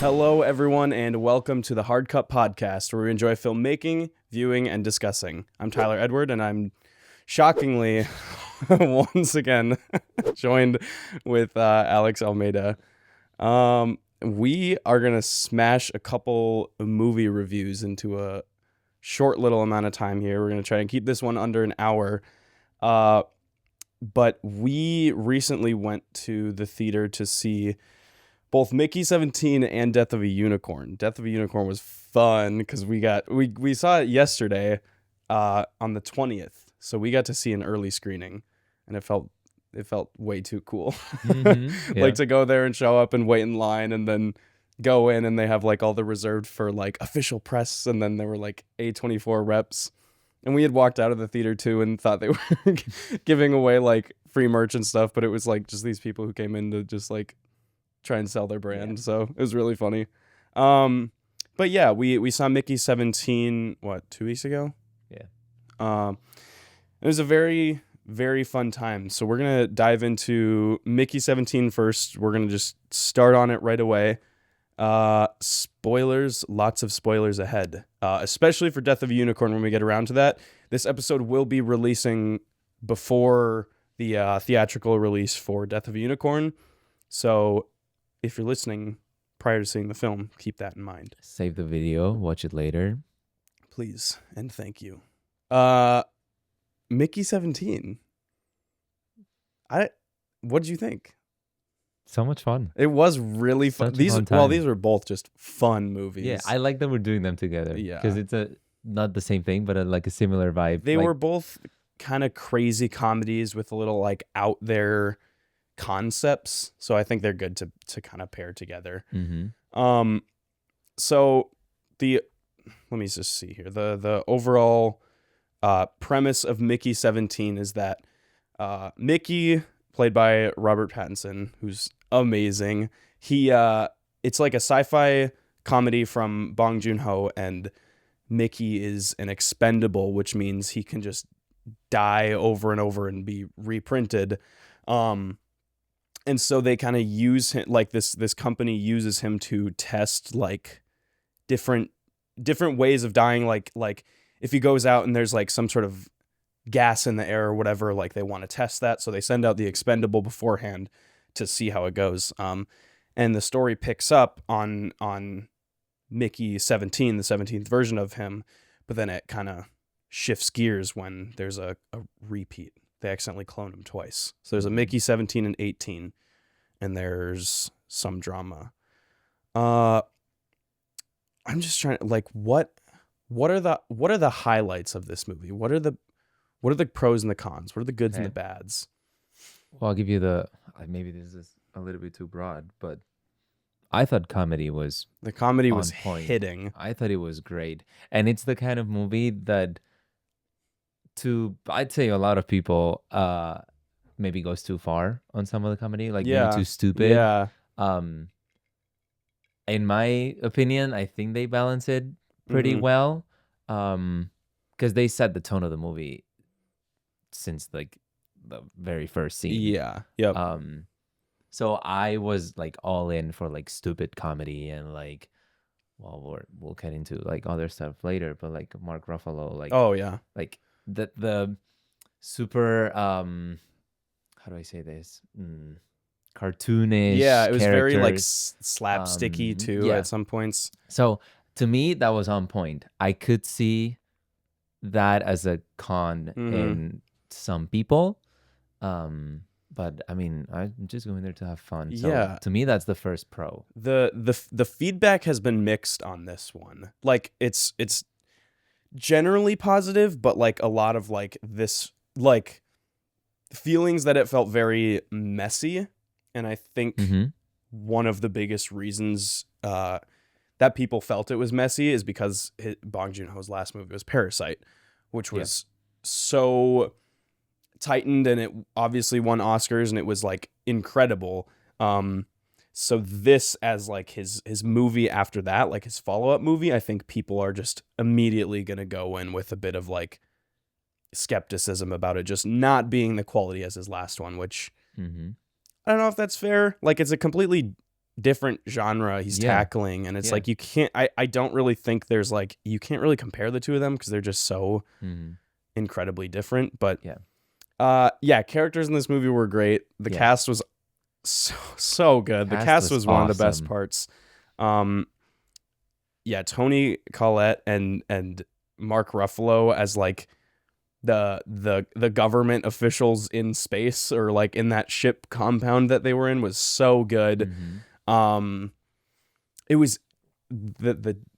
Hello, everyone, and welcome to the Hard Cut Podcast, where we enjoy filmmaking, viewing, and discussing. I'm Tyler Edward, and I'm shockingly once again joined with Alex Almeida. We are going to smash a couple movie reviews into a short little amount of time here. We're going to try and keep this one under an hour. But we recently went to the theater to see both Mickey 17 and Death of a Unicorn. Death of a Unicorn was fun because we saw it yesterday on the 20th. So we got to see an early screening, and it felt way too cool. Mm-hmm, yeah. Like to go there and show up and wait in line and then go in, and they have like all the reserved for like official press, and then there were like A24 reps. And we had walked out of the theater too and thought they were giving away like free merch and stuff, but it was like just these people who came in to just like try and sell their brand. Yeah. So it was really funny. But yeah, we saw Mickey 17 2 weeks ago. Yeah. It was a very, very fun time. So we're gonna dive into Mickey 17 first. We're gonna just start on it right away. Spoilers, lots of spoilers ahead, especially for Death of a Unicorn when we get around to that. This episode will be releasing before the theatrical release for Death of a Unicorn. So if you're listening prior to seeing the film, keep that in mind. Save the video, watch it later. Please, and thank you. Mickey 17. What did you think? So much fun. It was really fun. These were both just fun movies. Yeah, I like that we're doing them together. Yeah, because it's not the same thing, but like a similar vibe. They were both kind of crazy comedies with a little like out there concepts, so I think they're good to kind of pair together. Mm-hmm. So let me just see here. The overall premise of Mickey 17 is that Mickey, played by Robert Pattinson, who's amazing. It's like a sci-fi comedy from Bong Joon-ho, and Mickey is an expendable, which means he can just die over and over and be reprinted. And so they kind of use him, like this company uses him to test like different ways of dying. Like if he goes out and there's like some sort of gas in the air or whatever, like they want to test that. So they send out the expendable beforehand to see how it goes. And the story picks up on Mickey 17, the 17th version of him, but then it kind of shifts gears when there's a repeat. They accidentally clone him twice. So there's a Mickey 17 and 18, and there's some drama. I'm just trying to like what are the highlights of this movie? What are the pros and the cons? What are the goods and the bads? Well, I'll give you maybe this is a little bit too broad, but I thought comedy was hitting. I thought it was great. And it's the kind of movie that I'd say a lot of people maybe goes too far on some of the comedy, like maybe too stupid. Yeah. In my opinion, I think they balance it pretty well. Because they set the tone of the movie since like the very first scene. Yeah. Yep. So I was like all in for like stupid comedy and like, well, we'll get into like other stuff later, but like Mark Ruffalo, like, oh yeah, like the super how do I say this, cartoonish. Yeah, it was very like characters. slapsticky too at some points. So to me, that was on point. I could see that as a con in some people. But I mean, I'm just going there to have fun. So yeah. To me, that's the first pro. The feedback has been mixed on this one. Like it's generally positive, but like a lot of like this like feelings that it felt very messy. And I think one of the biggest reasons that people felt it was messy is because Bong Joon-ho's last movie was Parasite, which was so tightened, and it obviously won Oscars, and it was like incredible. So this as like his movie after that, like his follow-up movie, I think people are just immediately gonna go in with a bit of like skepticism about it just not being the quality as his last one, which I don't know if that's fair. Like it's a completely different genre he's Yeah. tackling, and it's Yeah. like you can't. I don't really think there's like you can't really compare the two of them because they're just so Mhm. incredibly different. But Yeah. yeah, characters in this movie were great. The Yeah. cast was so good. The Cast cast was was one of the best awesome. parts. Yeah, Tony Collette and Mark Ruffalo as like the government officials in space, or like in that ship compound that they were in, was so good. Mhm. It was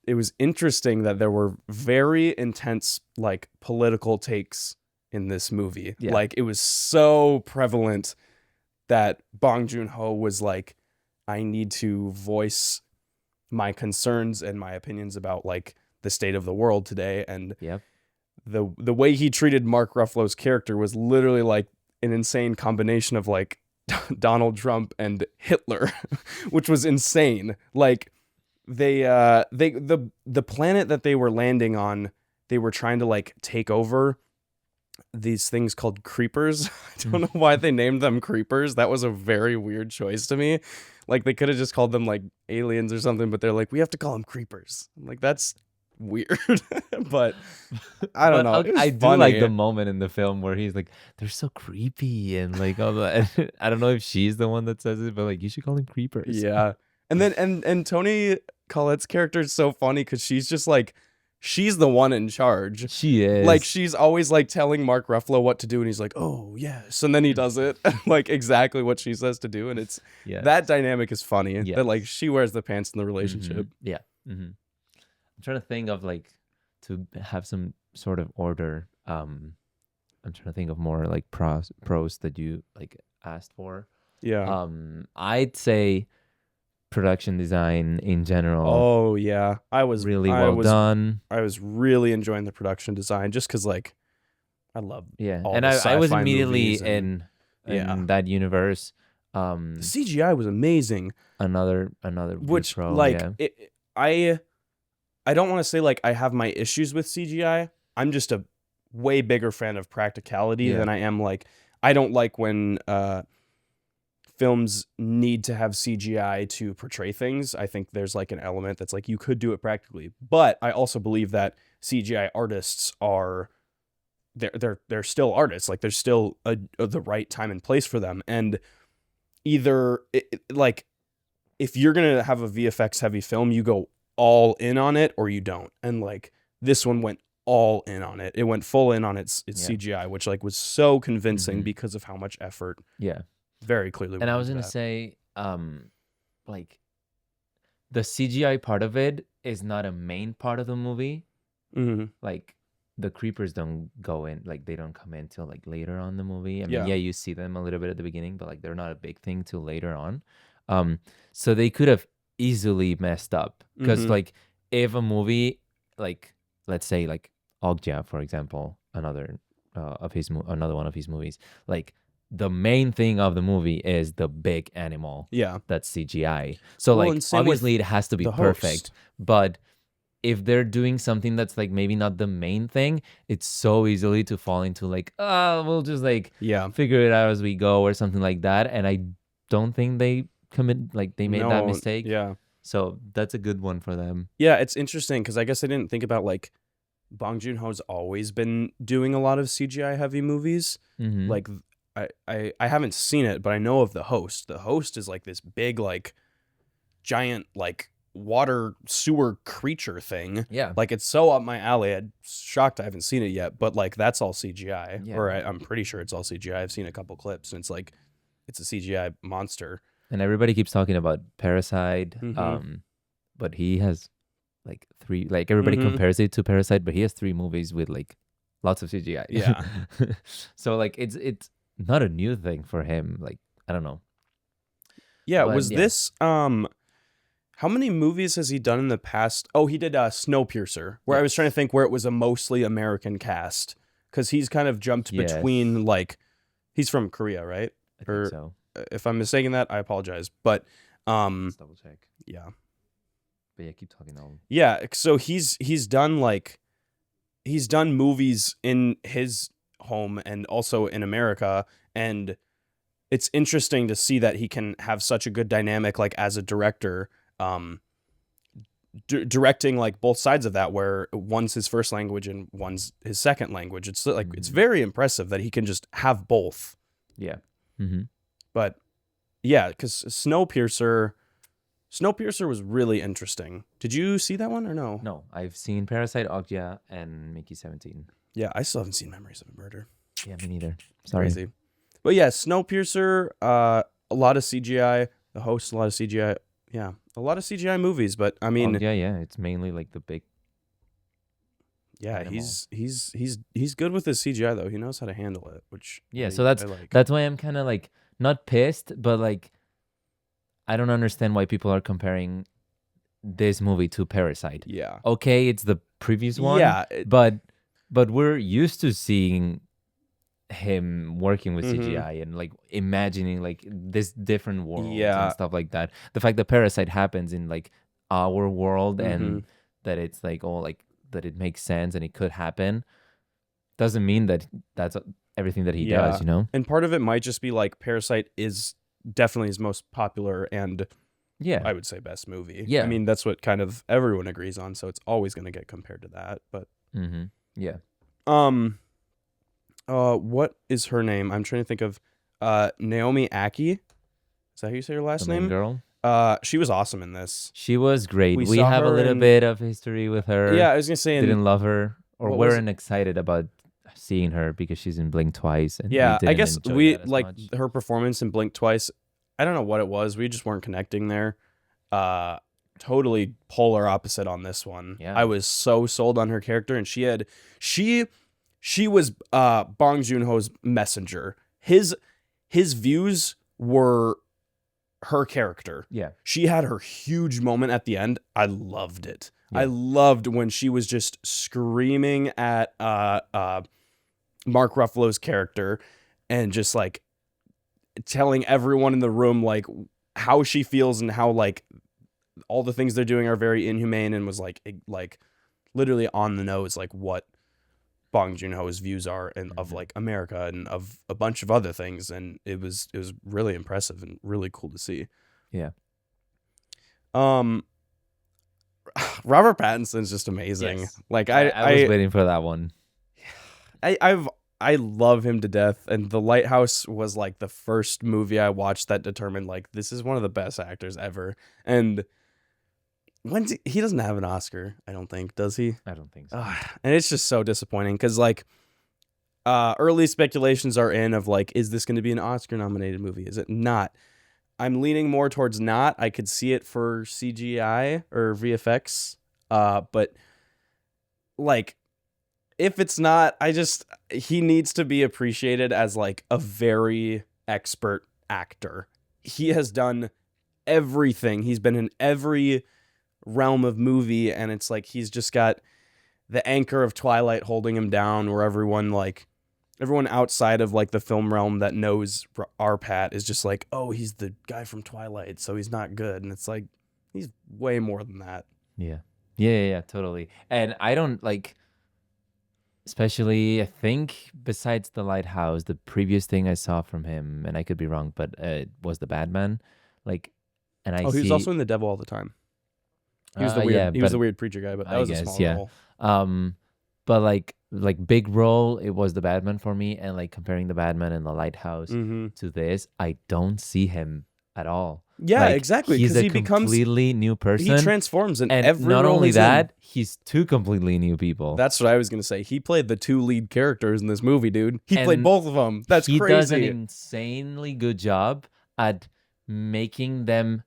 it was interesting that there were very intense like political takes in this movie. Yeah. Like it was so prevalent that Bong Joon-ho was like, I need to voice my concerns and my opinions about like the state of the world today. And Yep. the way he treated Mark Ruffalo's character was literally like an insane combination of like Donald Trump and Hitler, which was insane. Like the planet that they were landing on, they were trying to like take over these things called creepers. I don't know why they named them creepers. That was a very weird choice to me. Like they could have just called them like aliens or something, but they're like, we have to call them creepers. I'm like, that's weird. But I don't But know. It was I do like funny. the moment in the film where he's like, "They're so creepy," and like all that. I don't know if she's the one that says it, but like, you should call them creepers. Yeah. And then and Tony Collette's character is so funny because she's just like, she's the one in charge. She is. Like she's always like telling Mark Ruffalo what to do, and he's like, "Oh yes," and then he does it like exactly what she says to do, and it's Yes. that dynamic is funny. Yes. That like she wears the pants in the relationship. Yeah. I'm trying to think of like to have some sort of order. I'm trying to think of more like pros that you like asked for. Yeah. I'd say production design in general, Oh yeah, I was really I well was done. I was really enjoying the production design just because like I love Yeah, all and the I was sci-fi immediately movies and yeah. in that universe. The CGI was amazing. Another big Which pro. like Yeah. I don't want to say like I have my issues with CGI. I'm just a way bigger fan of practicality Yeah. than I am like I don't like when films need to have CGI to portray things. I think there's like an element that's like you could do it practically. But I also believe that CGI artists are they're still artists. Like there's still the right time and place for them. And either like if you're going to have a VFX heavy film, you go all in on it or you don't. And like this one went all in on it. It went full in on its Yeah. CGI, which like was so convincing Mhm. because of how much effort Yeah. very clearly And I went was into gonna that. say, like the CGI part of it is not a main part of the movie. Mhm. Like the creepers don't go in, like they don't come in till like later on in the movie. I mean, Yeah. yeah, you see them a little bit at the beginning, but like they're not a big thing till later on. So they could have easily messed up because Mhm. like if a movie like let's say like Ogja, for example, another another one of his movies, like the main thing of the movie is the big animal Yeah. that's CGI. So Well, like and same with obviously it has to be the perfect, host. but if they're doing something that's like maybe not the main thing, it's so easily to fall into like, we'll just like Yeah. figure it out as we go or something like that. And I don't think they they made that No, mistake. yeah. So that's a good one for them. Yeah, it's interesting because I guess I didn't think about like Bong Joon-ho's always been doing a lot of CGI heavy movies. Mm-hmm. Like I haven't seen it, but I know of the host. The host is like this big like giant like water sewer creature thing. Yeah. Like it's so up my alley. I'm shocked I haven't seen it yet, but like that's all CGI. Yeah. Or I'm pretty sure it's all CGI. I've seen a couple clips and it's like it's a CGI monster. And everybody keeps talking about Parasite. Mhm. But he has like three, like everybody Mhm. compares it to Parasite, but he has three movies with like lots of CGI. Yeah. So like it's not a new thing for him. Like I don't know. Yeah, But, was yeah. this how many movies has he done in the past? Oh, he did Snowpiercer, where I was trying to think where it was a mostly American cast cuz he's kind of jumped Yes. between like he's from Korea, right? I think Or so. if I'm mistaking that, I apologize. But Let's double check. yeah. But yeah, keep talking. Yeah, so he's done like he's done movies in his home and also in America, and it's interesting to see that he can have such a good dynamic, like as a director, directing like both sides of that, where one's his first language and one's his second language. It's like it's very impressive that he can just have both. Yeah. Mm-hmm. But yeah, because Snowpiercer was really interesting. Did you see that one or no? No, I've seen Parasite, Okja, and Mickey 17. Yeah, I still haven't seen Memories of a Murder. Yeah, me neither. Sorry. Crazy. But yeah, Snowpiercer, a lot of CGI. The host, a lot of CGI. Yeah, a lot of CGI movies. But I mean, yeah, it's mainly like the big. yeah, animal. he's good with his CGI though. He knows how to handle it, which So I like. that's why I'm kind of like not pissed, but like I don't understand why people are comparing this movie to Parasite. Yeah. Okay, it's the previous one. Yeah, but we're used to seeing him working with CGI and like imagining like this different world and stuff like that. The fact that Parasite happens in like our world and that it's like all like that it makes sense and it could happen doesn't mean that that's everything that he does, you know? And part of it might just be like Parasite is definitely his most popular and I would say best movie. Yeah. I mean, that's what kind of everyone agrees on, so it's always going to get compared to that, but yeah. What is her name? I'm trying to think of Naomi Aki. Is that how you say her last name? Girl. She was awesome in this. She was great. We have a little bit of history with her. Yeah, I was gonna say didn't love her or weren't excited about seeing her because she's in Blink Twice. And yeah, I guess we like much. her performance in Blink Twice. I don't know what it was. We just weren't connecting there. Totally polar opposite on this one. Yeah. I was so sold on her character, and she was Bong Joon-ho's messenger. His views were her character. Yeah. She had her huge moment at the end. I loved it. Yeah. I loved when she was just screaming at Mark Ruffalo's character and just like telling everyone in the room like how she feels and how like all the things they're doing are very inhumane, and was like literally on the nose like what Bong Joon-ho's views are and of like America and of a bunch of other things, and it was really impressive and really cool to see. Yeah. Robert Pattinson's just amazing. Yes. Like I was waiting for that one. I love him to death, and The Lighthouse was like the first movie I watched that determined like this is one of the best actors ever. And he doesn't have an Oscar, I don't think, does he? I don't think so. And it's just so disappointing because like early speculations are in of like, is this going to be an Oscar nominated movie? Is it not? I'm leaning more towards not. I could see it for CGI or VFX, but like if it's not, he needs to be appreciated as like a very expert actor. He has done everything. He's been in every realm of movie, and it's like he's just got the anchor of Twilight holding him down, where everyone outside of like the film realm that knows our Pat is just like, oh, he's the guy from Twilight, so he's not good. And it's like he's way more than that. Yeah, totally. And I don't like, especially I think besides The Lighthouse, the previous thing I saw from him, and I could be wrong, but it was The Batman. Like, and he was also in The Devil All the Time. He was the weird. He was the weird preacher guy, but that was a small role. But like big role, it was The Batman for me. And like comparing The Batman and The Lighthouse to this, I don't see him at all. Yeah, like, exactly. He's he becomes completely new person. He transforms in and every not role only that, in. He's two completely new people. That's what I was gonna say. He played the two lead characters in this movie, dude. He played both of them. That's crazy. He does an insanely good job at making them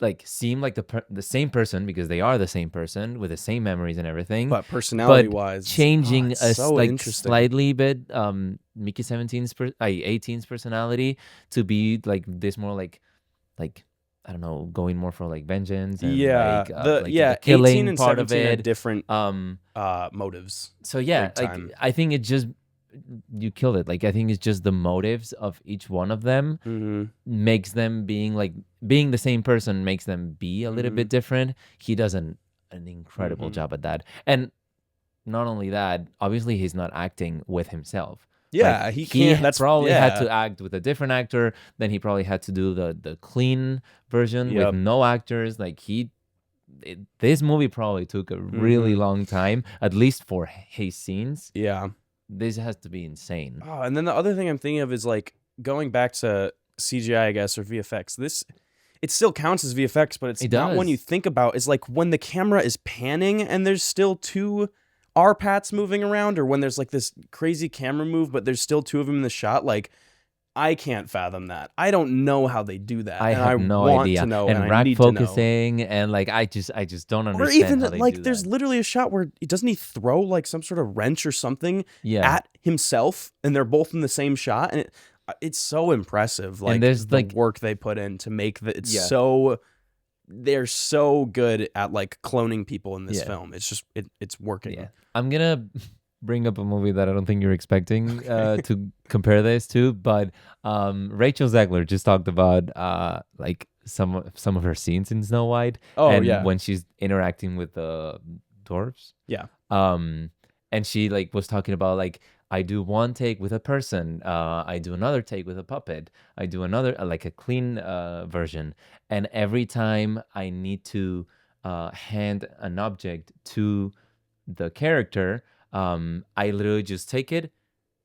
like seem like the same person, because they are the same person with the same memories and everything, but personality wise changing like slightly bit Mickey 18's personality to be like this more like I don't know, going more for like vengeance and the killing 18 part of it had different motives. So yeah, like I think it just, you killed it. Like I think it's just the motives of each one of them makes them being the same person, makes them be a little bit different. He does an incredible job at that. And not only that, obviously he's not acting with himself. Yeah, Like he he can't. That's probably had yeah. to act with a different actor. Then he probably had to do the clean version with Yep. no actors. Like this movie probably took a really Mm-hmm. long time, at least for his scenes. Yeah. This has to be insane. Oh, and then the other thing I'm thinking of is like going back to CGI, I guess, or VFX. This it still counts as VFX, but it's It not one you does. think about. Is like when the camera is panning and there's still two R-Pats moving around, or when there's like this crazy camera move, but there's still two of them in the shot. Like I can't fathom that. I don't know how they do that, I and I have no want to idea. know, and And I rack need to know. focusing and like I just don't Or understand even how they like do there's that. literally a shot where doesn't he throw like some sort of wrench or something Yeah. at himself, and they're both in the same shot, and it's so impressive. And Like there's the like work they put in to make it's Yeah. so they're so good at like cloning people in this Yeah. film. It's just it's working. Yeah. I'm gonna bring up a movie that I don't think you're expecting to compare this to, but Rachel Zegler just talked about like some of her scenes in Snow White, Oh and yeah, when she's interacting with the dwarves. yeah. Um and she like was talking about like, I do one take with a person, I do another take with a puppet, I do another like a clean version, and every time I need to hand an object to the character, I literally just take it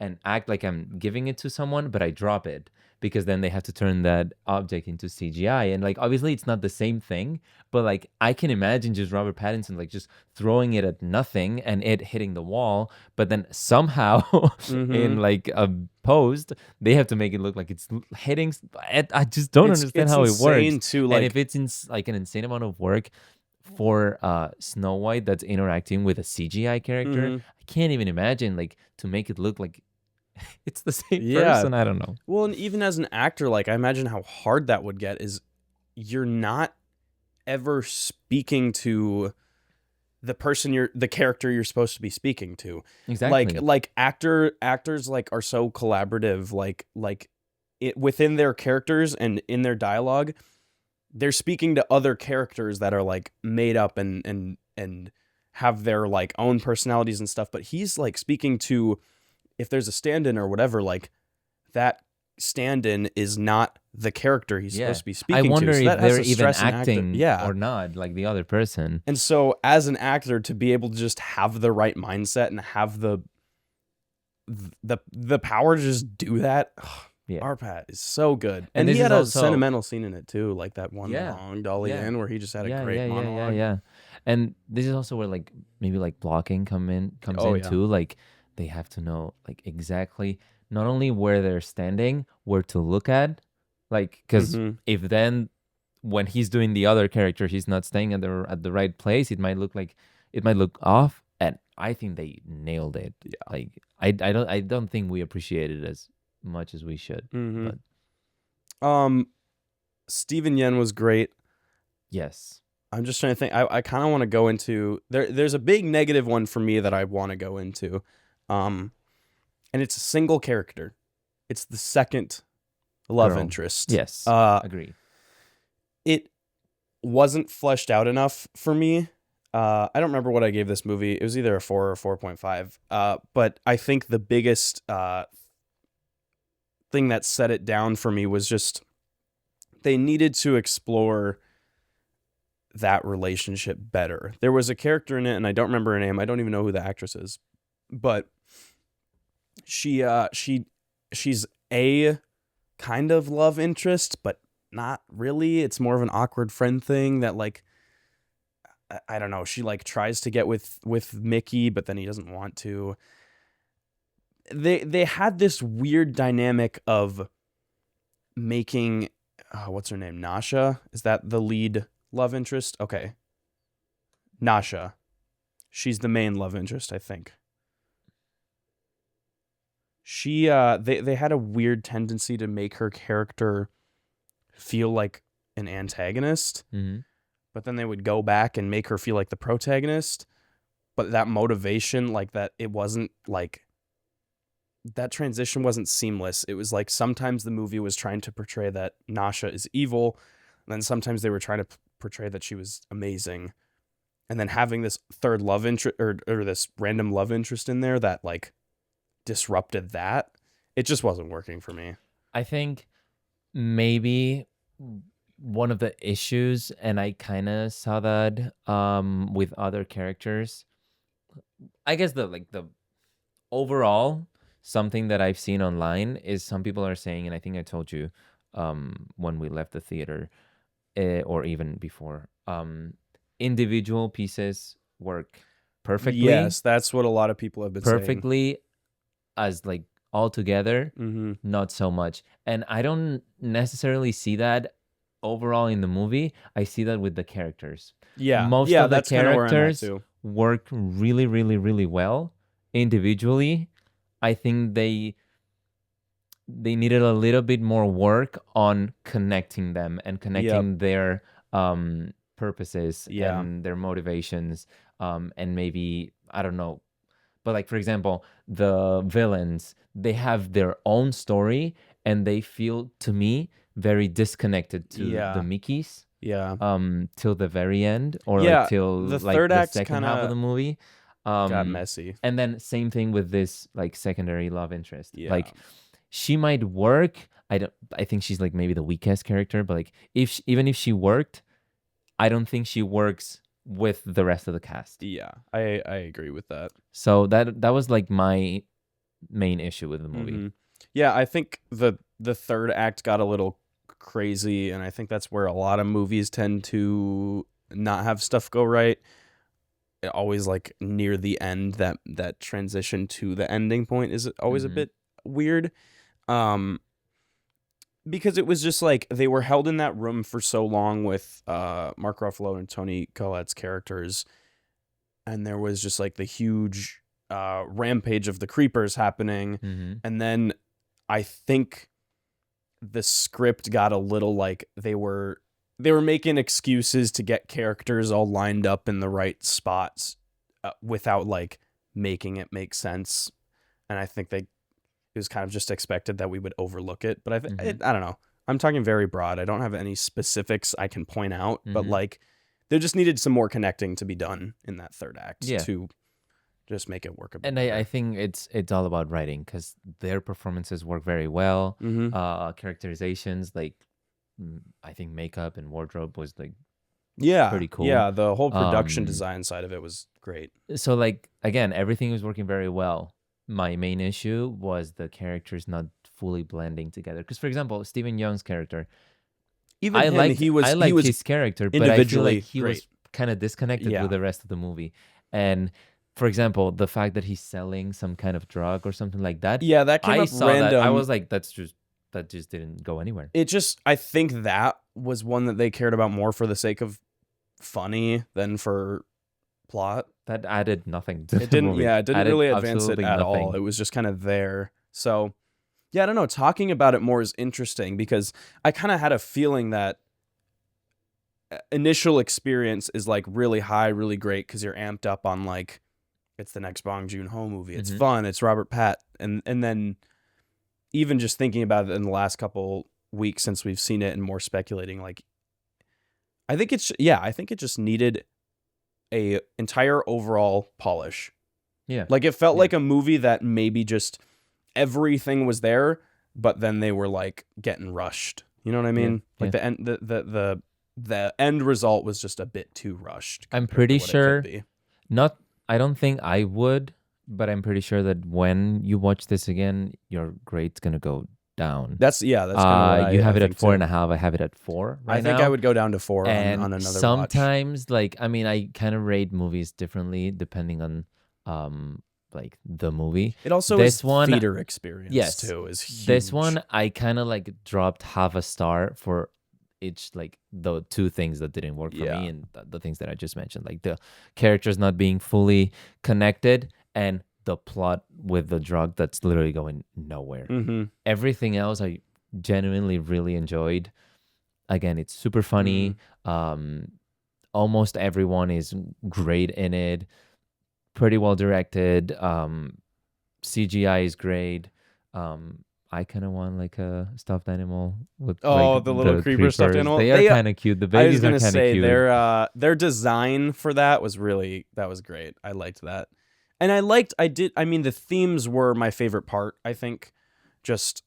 and act like I'm giving it to someone, but I drop it because then they have to turn that object into CGI. And like, obviously, it's not the same thing, but like, I can imagine just Robert Pattinson like just throwing it at nothing and it hitting the wall, but then somehow in Mm-hmm. like a post, they have to make it look like it's hitting. I just don't understand It's how it insane works. too. And Like if it's like an insane amount of work for Snow White that's interacting with a CGI character, mhm. I can't even imagine like to make it look like it's the same Yeah. person. I don't know. Well, and even as an actor, like I imagine how hard that would get. Is you're not ever speaking to the character you're supposed to be speaking to. Exactly. Like actors like are so collaborative, like it within their characters and in their dialogue, they're speaking to other characters that are like made up and have their like own personalities and stuff, but he's like speaking to, if there's a stand-in or whatever, like that stand-in is not the character he's supposed Yeah. to be I speaking wonder to. So if that has they're to even stress an actor. acting Yeah. or not, like the other person. And so as an actor to be able to just have the right mindset and have the power to just do that, Yeah. Arpat is so good. And And this he is had a also sentimental scene in it too, like that one Yeah. long Dolly Yeah. in where he just had a Yeah, great yeah, yeah, yeah, monologue. yeah. And this is also where like maybe like blocking comes Oh in yeah. too. Like they have to know like exactly not only where they're standing, where to look at, like because Mhm. if then when he's doing the other character, he's not staying at the right place, it might look off. And I think they nailed it. Yeah. Like I don't think we appreciate it as much as we should. Mhm. But Steven Yen was great. yes. I'm just trying to think. I kind of want to go into there's a big negative one for me that I want to go into. And it's a single character. It's the second love Girl. interest. Yes. Agree. It wasn't fleshed out enough for me. I don't remember what I gave this movie. It was either a 4 or 4.5. But I think the biggest thing that set it down for me was just they needed to explore that relationship better. There was a character in it, and I don't remember her name. I don't even know who the actress is, but she's a kind of love interest, but not really. It's more of an awkward friend thing that like I don't know. She like tries to get with Mickey, but then he doesn't want to. They had this weird dynamic of making what's her name? Nasha? Is that the lead love interest? Okay. Nasha. She's the main love interest, I think. She they had a weird tendency to make her character feel like an antagonist, Mm-hmm. but then they would go back and make her feel like the protagonist. But that motivation, like that, it wasn't like that transition wasn't seamless. It was like sometimes the movie was trying to portray that Nasha is evil, and then sometimes they were trying to portray that she was amazing. And then having this third love interest or this random love interest in there that like disrupted that. it just wasn't working for me. I think maybe one of the issues, and I kind of saw that with other characters. I guess the overall something that I've seen online is some people are saying, and I think I told you when we left the theater, or even before, individual pieces work perfectly. Yes, that's what a lot of people have been saying. Perfectly, as like all together, not so much. And I don't necessarily see that overall in the movie. I see that with the characters. Yeah, Most yeah, of the that's kind of where I'm at characters too. work really, really, really well individually. I think they needed a little bit more work on connecting them and connecting their purposes Yeah. and their motivations, and maybe, I don't know, but like, for example, the villains, they have their own story and they feel, to me, very disconnected to the Mickeys. Yeah. Till the very end, or Yeah, like till the like third the act second half of kinda the movie. got messy. And then same thing with this like secondary love interest. Yeah. Like, she might work. I think she's like maybe the weakest character, but like even if she worked, I don't think she works with the rest of the cast. Yeah, I agree with that. So that was like my main issue with the movie. Yeah, I think the third act got a little crazy, and I think that's where a lot of movies tend to not have stuff go right. It always like near the end, that transition to the ending point is always a bit weird. Because it was just like they were held in that room for so long with Mark Ruffalo and Toni Collette's characters, and there was just like the huge rampage of the creepers happening, and then I think the script got a little like they were making excuses to get characters all lined up in the right spots without like making it make sense, and I think it was kind of just expected that we would overlook it. But I don't know. I'm talking very broad. I don't have any specifics I can point out, but like there just needed some more connecting to be done in that third act to just make it work a bit. And I think it's all about writing, because their performances work very well. Characterizations, like I think makeup and wardrobe was like pretty cool. Yeah, the whole production design side of it was great. So like, again, everything was working very well. My main issue was the characters not fully blending together. Because, for example, Stephen Young's character, even I liked his character, but I feel like he was kind of disconnected with the rest of the movie. And for example, the fact that he's selling some kind of drug or something like that. Yeah, that came up random. That, I was like, that just didn't go anywhere. I think that was one that they cared about more for the sake of funny than for plot. That added nothing to the movie. Yeah, it didn't really advance it at all. It was just kind of there. So, yeah, I don't know. Talking about it more is interesting because I kind of had a feeling that initial experience is like really high, really great because you're amped up on like it's the next Bong Joon-ho movie. It's fun. It's Robert Pat. And then even just thinking about it in the last couple weeks since we've seen it and more speculating, like I think it just needed a entire overall polish. Yeah. Like it felt like a movie that maybe just everything was there, but then they were like getting rushed. You know what I mean? Like the end the end result was just a bit too rushed. I'm pretty sure I don't think I would, but I'm pretty sure that when you watch this again, your grade's gonna go down. That's kind of you have it at 4.5. I have it at 4 right I think now. I would go down to 4 on another sometimes watch. Like, I mean, I kind of rate movies differently depending on like the movie. It also is theater experience too is huge. This one I kind of like dropped half a star for each, like the two things that didn't work for me, and the things that I just mentioned, like the characters not being fully connected and the plot with the drug that's literally going nowhere. Everything else I genuinely really enjoyed. Again, it's super funny. Almost everyone is great in it. Pretty well directed. CGI is great. I kind of want like a stuffed animal with the little creeper stuffed animal. They are kind of cute. The babies are kind of cute. Their design for that was great. I liked that. And I mean, the themes were my favorite part, I think, just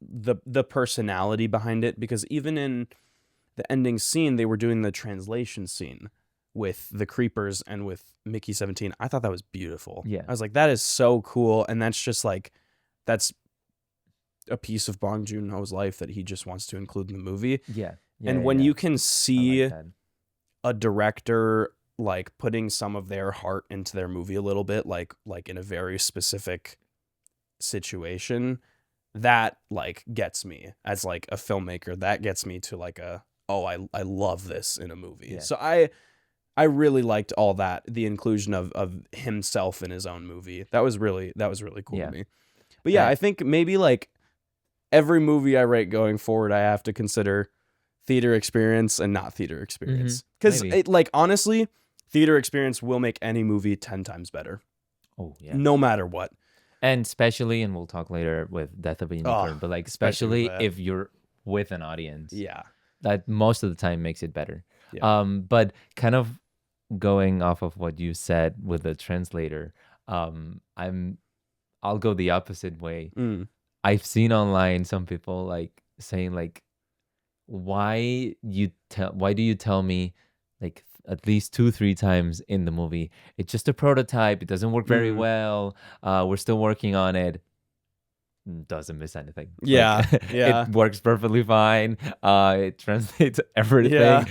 the personality behind it, because even in the ending scene, they were doing the translation scene with the creepers and with Mickey 17. I thought that was beautiful. Yeah. I was like, that is so cool. And that's just like, that's a piece of Bong Joon-ho's life that he just wants to include in the movie. Yeah. And when you can I see like that. a director like putting some of their heart into their movie a little bit, like in a very specific situation, that like gets me as like a filmmaker. That gets me to like I love this in a movie. Yeah. So I really liked all that, the inclusion of himself in his own movie. That was really cool Yeah. to me. But yeah, I- I think maybe like every movie I rate going forward, I have to consider theater experience and not theater experience. Because maybe. like honestly, theater experience will make any movie 10 times better, Oh yeah. no matter what. And especially, and we'll talk later with Death of a Unicorn, but like especially especially with that. if you're with an audience, Yeah. that most of the time makes it better. Yeah. But kind of going off of what you said with the translator, I'll go the opposite way. Mm. I've seen online some people like saying like, why do you tell me like at least 2-3 times in the movie it's just a prototype, it doesn't work very well, we're still working on it? Doesn't miss anything. Yeah, Like, yeah. it works perfectly fine. It translates everything. Yeah.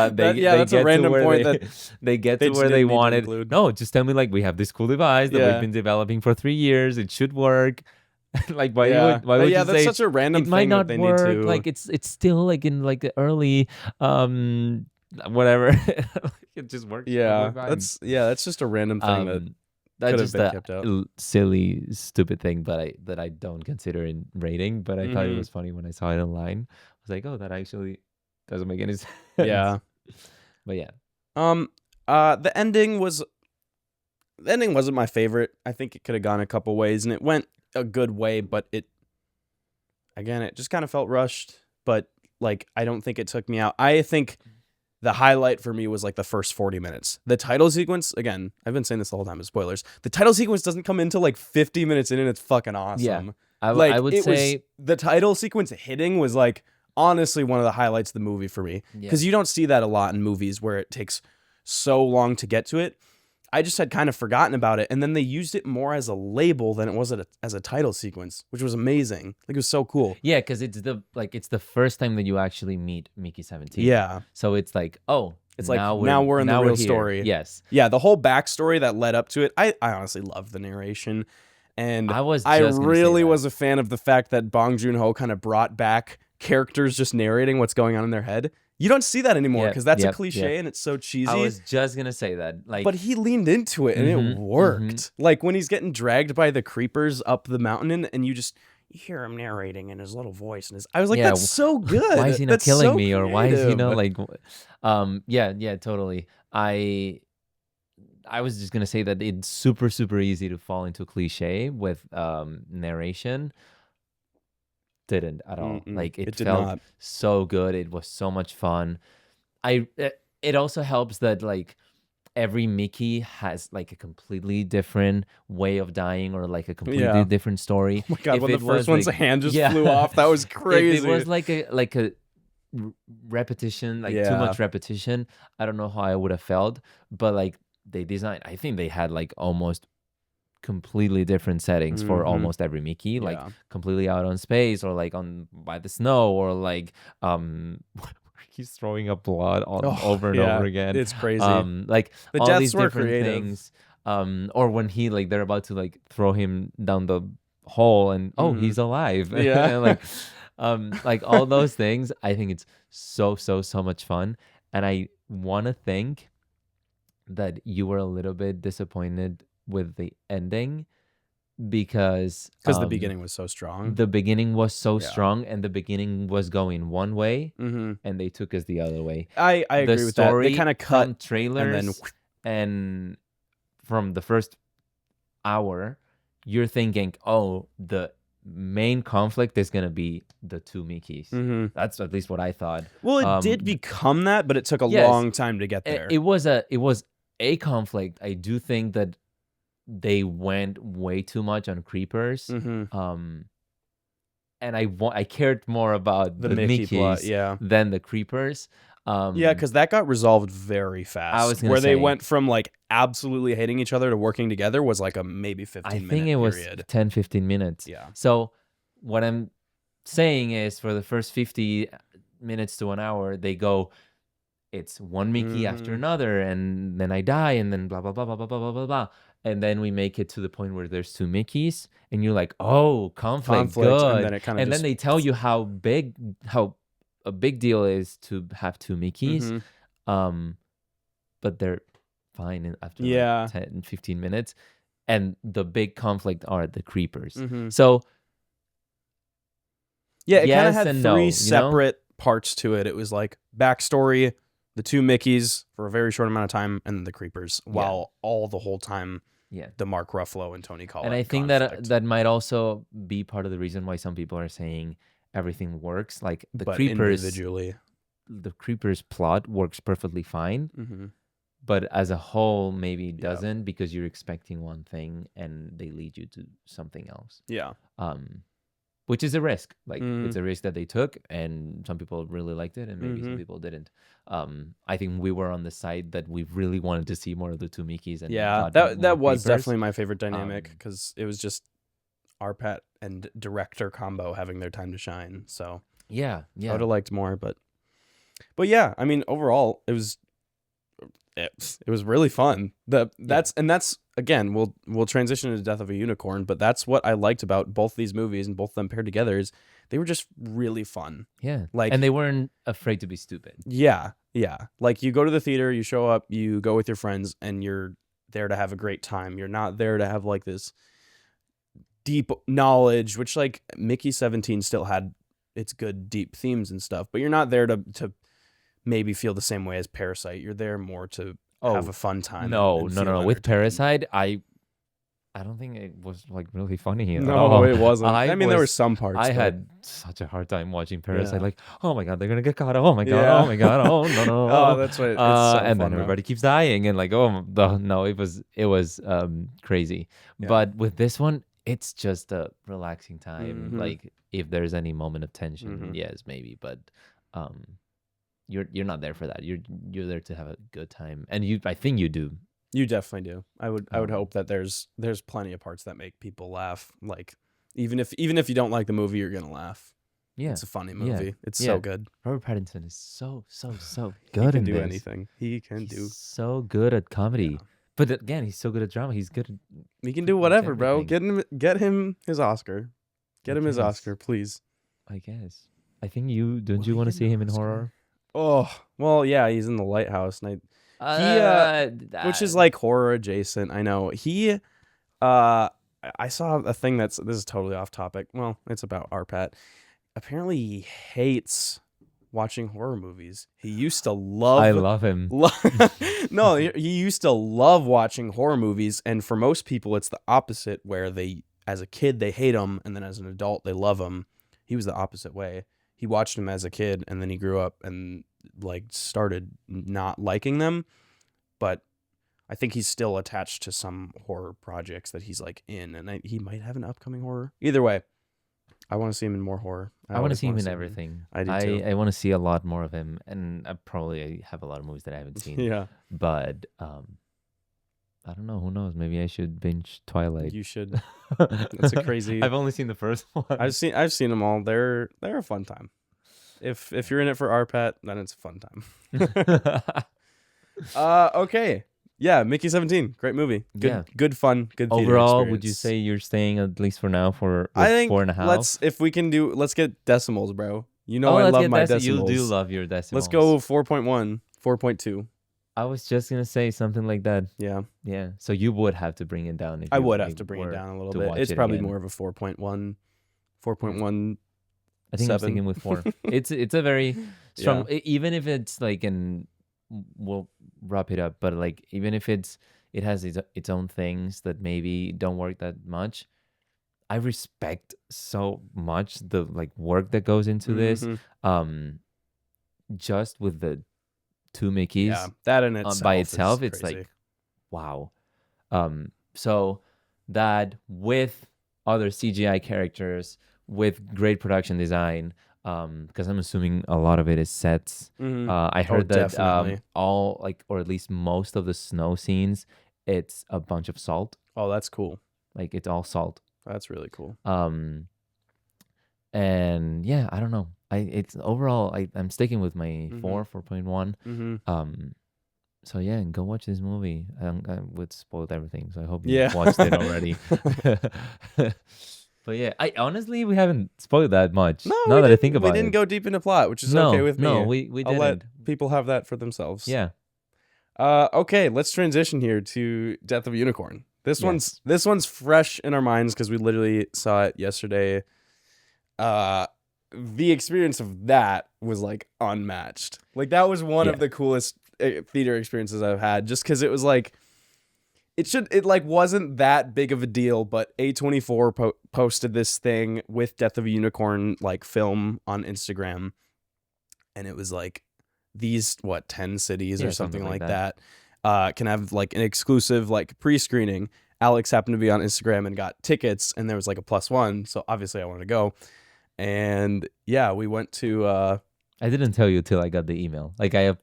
They that's a get to random where point they, that they get they to just where they didn't need to wanted. include. No, just tell me like we have this cool device that Yeah. we've been developing for 3 years. It should work. Like why yeah. would you that's say such a random it might thing not that they work? need to Like it's still like in like the early whatever. It just works. yeah, perfectly fine. that's just a random thing that That's could have just been a kept out. silly, stupid thing, but I don't consider in rating. But I thought it Mhm. was funny when I saw it online. I was like, oh, that actually doesn't make any sense. Yeah. But yeah, The ending wasn't my favorite. I think it could have gone a couple ways, and it went a good way, but it just kind of felt rushed. But like, I don't think it took me out. I think the highlight for me was like the first 40 minutes. The title sequence, again, I've been saying this the whole time as spoilers. The title sequence doesn't come until like 50 minutes in, and it's fucking awesome. Yeah. I would say the title sequence hitting was like honestly one of the highlights of the movie for me, because you don't see that a lot in movies where it takes so long to get to it. I just had kind of forgotten about it, and then they used it more as a label than it was as a title sequence, which was amazing. Like, it was so cool. yeah, because it's the first time that you actually meet Mickey 17. Yeah, So it's like, oh, it's like now we're in the real here. story. Yes. Yeah, the whole backstory that led up to it. I honestly loved the narration, and I was I just gonna say really that. was a fan of the fact that Bong Joon-ho kind of brought back characters just narrating what's going on in their head. You don't see that anymore, because that's a cliche and it's so cheesy. I was just gonna say that. Like, But he leaned into it, and it worked. Like when he's getting dragged by the creepers up the mountain, and you hear him narrating in his little voice, and I was like, that's so good. why is he not That's killing so me, or why is he not creative. like yeah, totally. I was just gonna say that it's super easy to fall into cliche with narration. Didn't at all. Mm-mm. Like it It did felt not. so good. It was so much fun. It also helps that like every Mickey has like a completely different way of dying, or like a completely different story. Oh my God, If when the it first was, one's like- hand just yeah. flew off, that was crazy. If it was like a repetition, like too Yeah. much repetition, I don't know how I would have felt. But like I think they had like almost completely different settings for Mhm. almost every Mickey, like Yeah. completely out on space, or like on by the snow, or like he's throwing up blood over and yeah, over again. It's crazy. Like The all deaths these were different creative. things. Or when he like they're about to like throw him down the hole, and he's alive. Yeah. Like all those things. I think it's so much fun, and I want to think that you were a little bit disappointed with the ending, because the beginning was so strong. the beginning was so Yeah. strong, and the beginning was going one way, Mm-hmm. and they took us the other way. I agree The with that. They story kind of from cut. trailers and from the first hour, you're thinking, oh, the main conflict is gonna be the two Mickeys. Mhm. That's at least what I thought. Well, it did become that, but it took a yes. long time to get there. It was a conflict. I do think that they went way too much on creepers. Mhm. and I cared more about The the Mickey plot, Mickeys yeah. than the creepers. Yeah, because that got resolved very I was fast. gonna Where they say, went from like absolutely hating each other to working together was like a maybe I 15 think minute it was period. 10, 15 minutes. Yeah. So what I'm saying is, for the first 50 minutes to an hour, they go, it's one Mickey after another, and then I die, and then blah blah blah blah blah blah blah blah blah, and then we make it to the point where there's 2 Mickeys, and you're like, oh, conflict, And then good. it kind of And then just they tell you how a big deal is to have 2 Mickeys, but they're fine after Yeah. like 10, 15 minutes, and the big conflict are the creepers. Mhm. So yeah, it kind of yes had and 3 no, you know? separate parts to it. It was like backstory, the 2 Mickeys for a very short amount of time, and then the creepers, while all the whole time Yeah. the Mark Ruffalo and Tony Collette And I think conflict. that might also be part of the reason why some people are saying everything works. Like but creepers, individually. the creepers plot works perfectly fine, but as a whole, maybe it doesn't, because you're expecting one thing and they lead you to something else. Yeah. Which is a risk. Like it's a risk that they took, and some people really liked it, and maybe some people didn't. I think we were on the side that we really wanted to see more of the 2 Mickeys. And Yeah, got that more was creepers. definitely my favorite dynamic, because it was just Arpat and director combo having their time to shine. So yeah, I would have liked more, but yeah, I mean, overall, it was really fun. That's again, we'll transition to Death of a Unicorn, but that's what I liked about both these movies, and both of them paired together, is they were just really fun. Yeah. Like, and they weren't afraid to be stupid. Yeah. Like, you go to the theater, you show up, you go with your friends, and you're there to have a great time. You're not there to have like this deep knowledge, which like Mickey 17 still had its good deep themes and stuff, but you're not there to maybe feel the same way as Parasite. You're there more to have a fun time. No. and feel With entertained. Parasite, I don't think it was like really funny at No, all. it wasn't. I mean, there were some parts. I but had such a hard time watching Parasite. Yeah. Like, oh my god, they're gonna get caught. Oh my god. Yeah. Oh my god. Oh no. Oh, that's what. It's so and then fun, everybody keeps dying, and like, oh no, it was crazy. Yeah. But with this one, it's just a relaxing time. Mhm. Like, if there's any moment of tension, yes, maybe, but you're not there for that. You're there to have a good time, and I think you do. You definitely do. I would hope that there's plenty of parts that make people laugh. Like, even if you don't like the movie, you're gonna laugh. Yeah, It's a funny movie. It's Yeah. so good. Robert Pattinson is so He good can in do this. anything. He can He's do. so good at comedy. Yeah. But again, he's so good at drama. He's good at He can do pretty much whatever, bro. everything. Get him his Oscar. Get him his guess. Oscar, please. I guess. I think you don't Will you he want to get see an him in Oscar? horror? Oh, well, yeah, he's in The Lighthouse, and which is like horror adjacent. I know. I saw a thing this is totally off topic. Well, it's about Arpat. Apparently he hates watching horror movies. He used to love I love him. No, he used to love watching horror movies, and for most people it's the opposite, where as a kid they hate them, and then as an adult they love them. He was the opposite way. He watched them as a kid, and then he grew up and like started not liking them. But I think he's still attached to some horror projects that he's like in, and he might have an upcoming horror. Either way, I want to see him in more horror. I want to see him in everything. I do too. I want to see a lot more of him, and I probably have a lot of movies that I haven't seen. Yeah, But I don't know. Who knows? Maybe I should binge Twilight. you should. That's a crazy. I've only seen the first one. I've seen them all. They're a fun time. If you're in it for Arpat, then it's a fun time. Okay. Yeah, Mickey 17, great movie. Good fun, good theater Overall, experience. would you say you're staying, at least for now, for I think 4.5? let's get decimals, bro. You know, Oh, I let's love get my decimals. decimals. You do love your decimals. Let's go 4.1, 4.2. I was just gonna say something like that. Yeah, Yeah. So you would have to bring it down. If I you would have to bring it down a little to bit. watch It's it probably again. more of a 4.1, 4.1. I think I'm 7. sticking with 4. It's a very strong. Even if it's like we'll wrap it up. But like, even if it has its own things that maybe don't work that much, I respect so much the like work that goes into this. Just with the 2 Mickeys, Yeah, that in itself by itself, is it's crazy. like, wow. So that with other CGI characters, with great production design. Because I'm assuming a lot of it is sets. I heard that definitely. all like, or at least most of the snow scenes, it's a bunch of salt. Oh, that's cool. Like it's all salt. That's really cool. And yeah, I don't know. It's overall I'm sticking with my 4.1. So yeah, go watch this movie. I would spoiled everything, so I hope you watched it already. But yeah, I honestly we haven't spoiled that much. No, now that I think about it, we didn't go deep into plot, which is no, okay with me. No, we didn't. I'll let people have that for themselves. Yeah. Okay, let's transition here to Death of a Unicorn. This one's fresh in our minds because we literally saw it yesterday. The experience of that was like unmatched. Like that was one of the coolest theater experiences I've had, just because it was like it like wasn't that big of a deal, but A24 posted this thing with Death of a Unicorn like film on Instagram, and it was like these 10 cities or something like that can have like an exclusive like pre-screening. Alex happened to be on Instagram and got tickets, and there was like a +1, so obviously I wanted to go. And yeah, we went to I didn't tell you till I got the email. Like I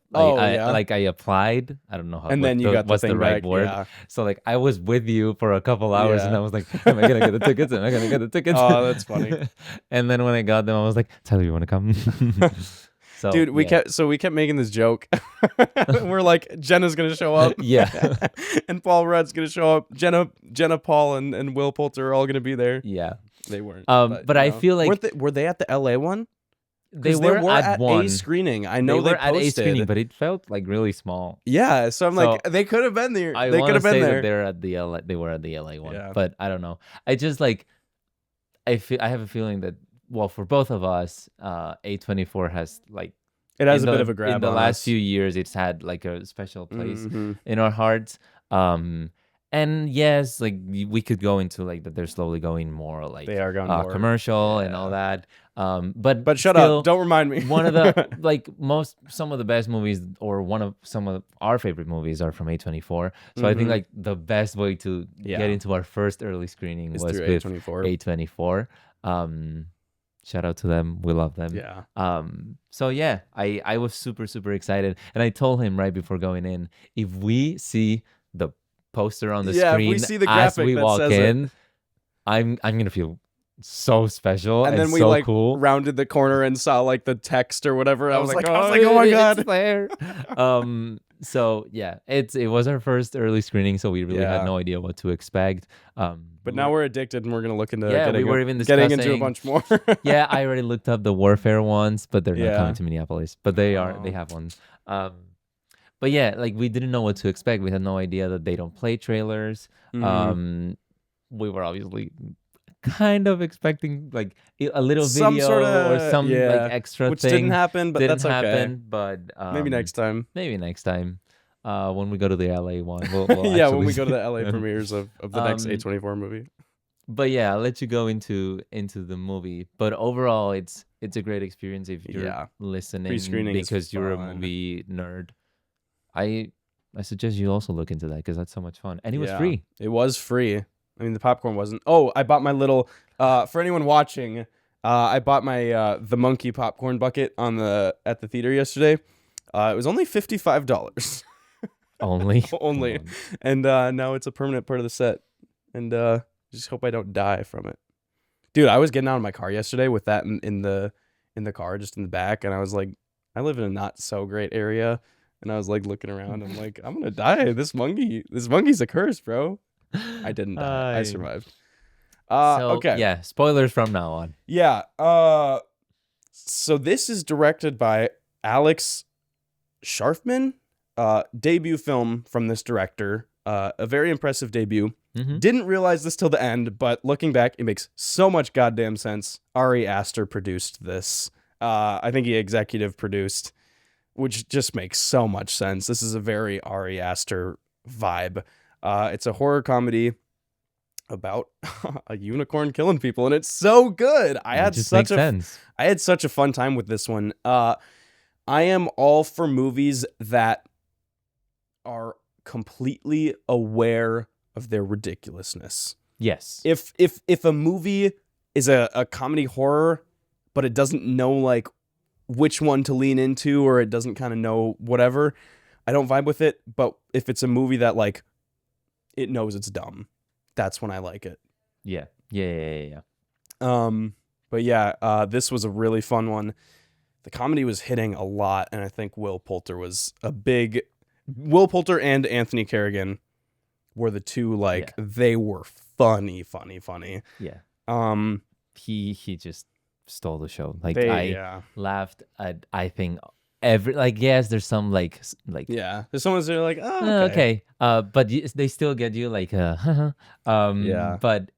applied. I don't know how. And then you got what's the right back, word. Yeah. So like I was with you for a couple hours, and I was like, "Am I gonna get the tickets? Am I gonna get the tickets?" Oh, that's funny. And then when I got them, I was like, "Tyler, you want to come?" So dude, we kept making this joke. We're like, Jenna's gonna show up. Yeah. And Paul Rudd's gonna show up. Jenna, Paul, and Will Poulter are all gonna be there. Yeah. They weren't. But I feel like were they at the LA one? They were at one. A screening. I know they were at a screening, but it felt like really small. Yeah, so I'm like, they could have been there. They could have been there. That they were at the LA one, but I don't know. I just like I have a feeling that for both of us, A24 has like it has a bit of a grab in the on last us. few years. It's had like a special place in our hearts. And yes, like we could go into like that they're slowly going more like they are going more commercial and all that. But shut still, up! Don't remind me. One of the like some of the best movies, or some of our favorite movies, are from A24. So I think like the best way to get into our first early screening was with A24. Shout out to them. We love them. Yeah. So yeah, I was super, super excited. And I told him right before going in, if we see the poster on the screen if we see the as graphic we that walk says in, I'm gonna feel so special and then we so like cool. Rounded the corner and saw like the text or whatever. I was like, oh my god. It's there. So yeah, it was our first early screening, so we really had no idea what to expect. But now we're addicted and we're gonna look into getting into a bunch more. Yeah, I already looked up the Warfare ones, but they're not coming to Minneapolis. But they have ones. But yeah, like we didn't know what to expect. We had no idea that they don't play trailers. We were obviously kind of expecting like a little video or some like extra which thing. Didn't happen, but that's okay. But maybe next time. When we go to the LA one. We'll when we go to the LA premieres of the next A24 movie. But yeah, I'll let you go into the movie. But overall, it's a great experience if you're listening because you're a movie nerd. I suggest you also look into that because that's so much fun. And it was free. It was free. I mean, the popcorn wasn't. Oh, I bought my little, for anyone watching, I bought my the monkey popcorn bucket at the theater yesterday. It was only $55. Only? Only. And now it's a permanent part of the set. And just hope I don't die from it. Dude, I was getting out of my car yesterday with that in the car, just in the back. And I was like, I live in a not so great area. And I was like looking around. I'm like, I'm gonna die. This monkey's a curse, bro. I didn't die. I survived. Okay. Yeah. Spoilers from now on. Yeah. So this is directed by Alex Sharfman. Debut film from this director. A very impressive debut. Didn't realize this till the end, but looking back, it makes so much goddamn sense. Ari Aster produced this. I think he executive produced, which just makes so much sense. This is a very Ari Aster vibe. It's a horror comedy about a unicorn killing people, and it's so good. I had such a fun time with this one. I am all for movies that are completely aware of their ridiculousness. Yes. If a movie is a comedy horror, but it doesn't know like which one to lean into, or it doesn't kind of know whatever, I don't vibe with it. But if it's a movie that like it knows it's dumb, that's when I like it. Yeah. Yeah. But yeah, this was a really fun one. The comedy was hitting a lot, and I think Will Poulter and Anthony Carrigan were the two, like, they were funny. Yeah. He just stole the show. Like, I laughed at, I think, yes, there's some like yeah, there's someone's there like, okay. But they still get you like but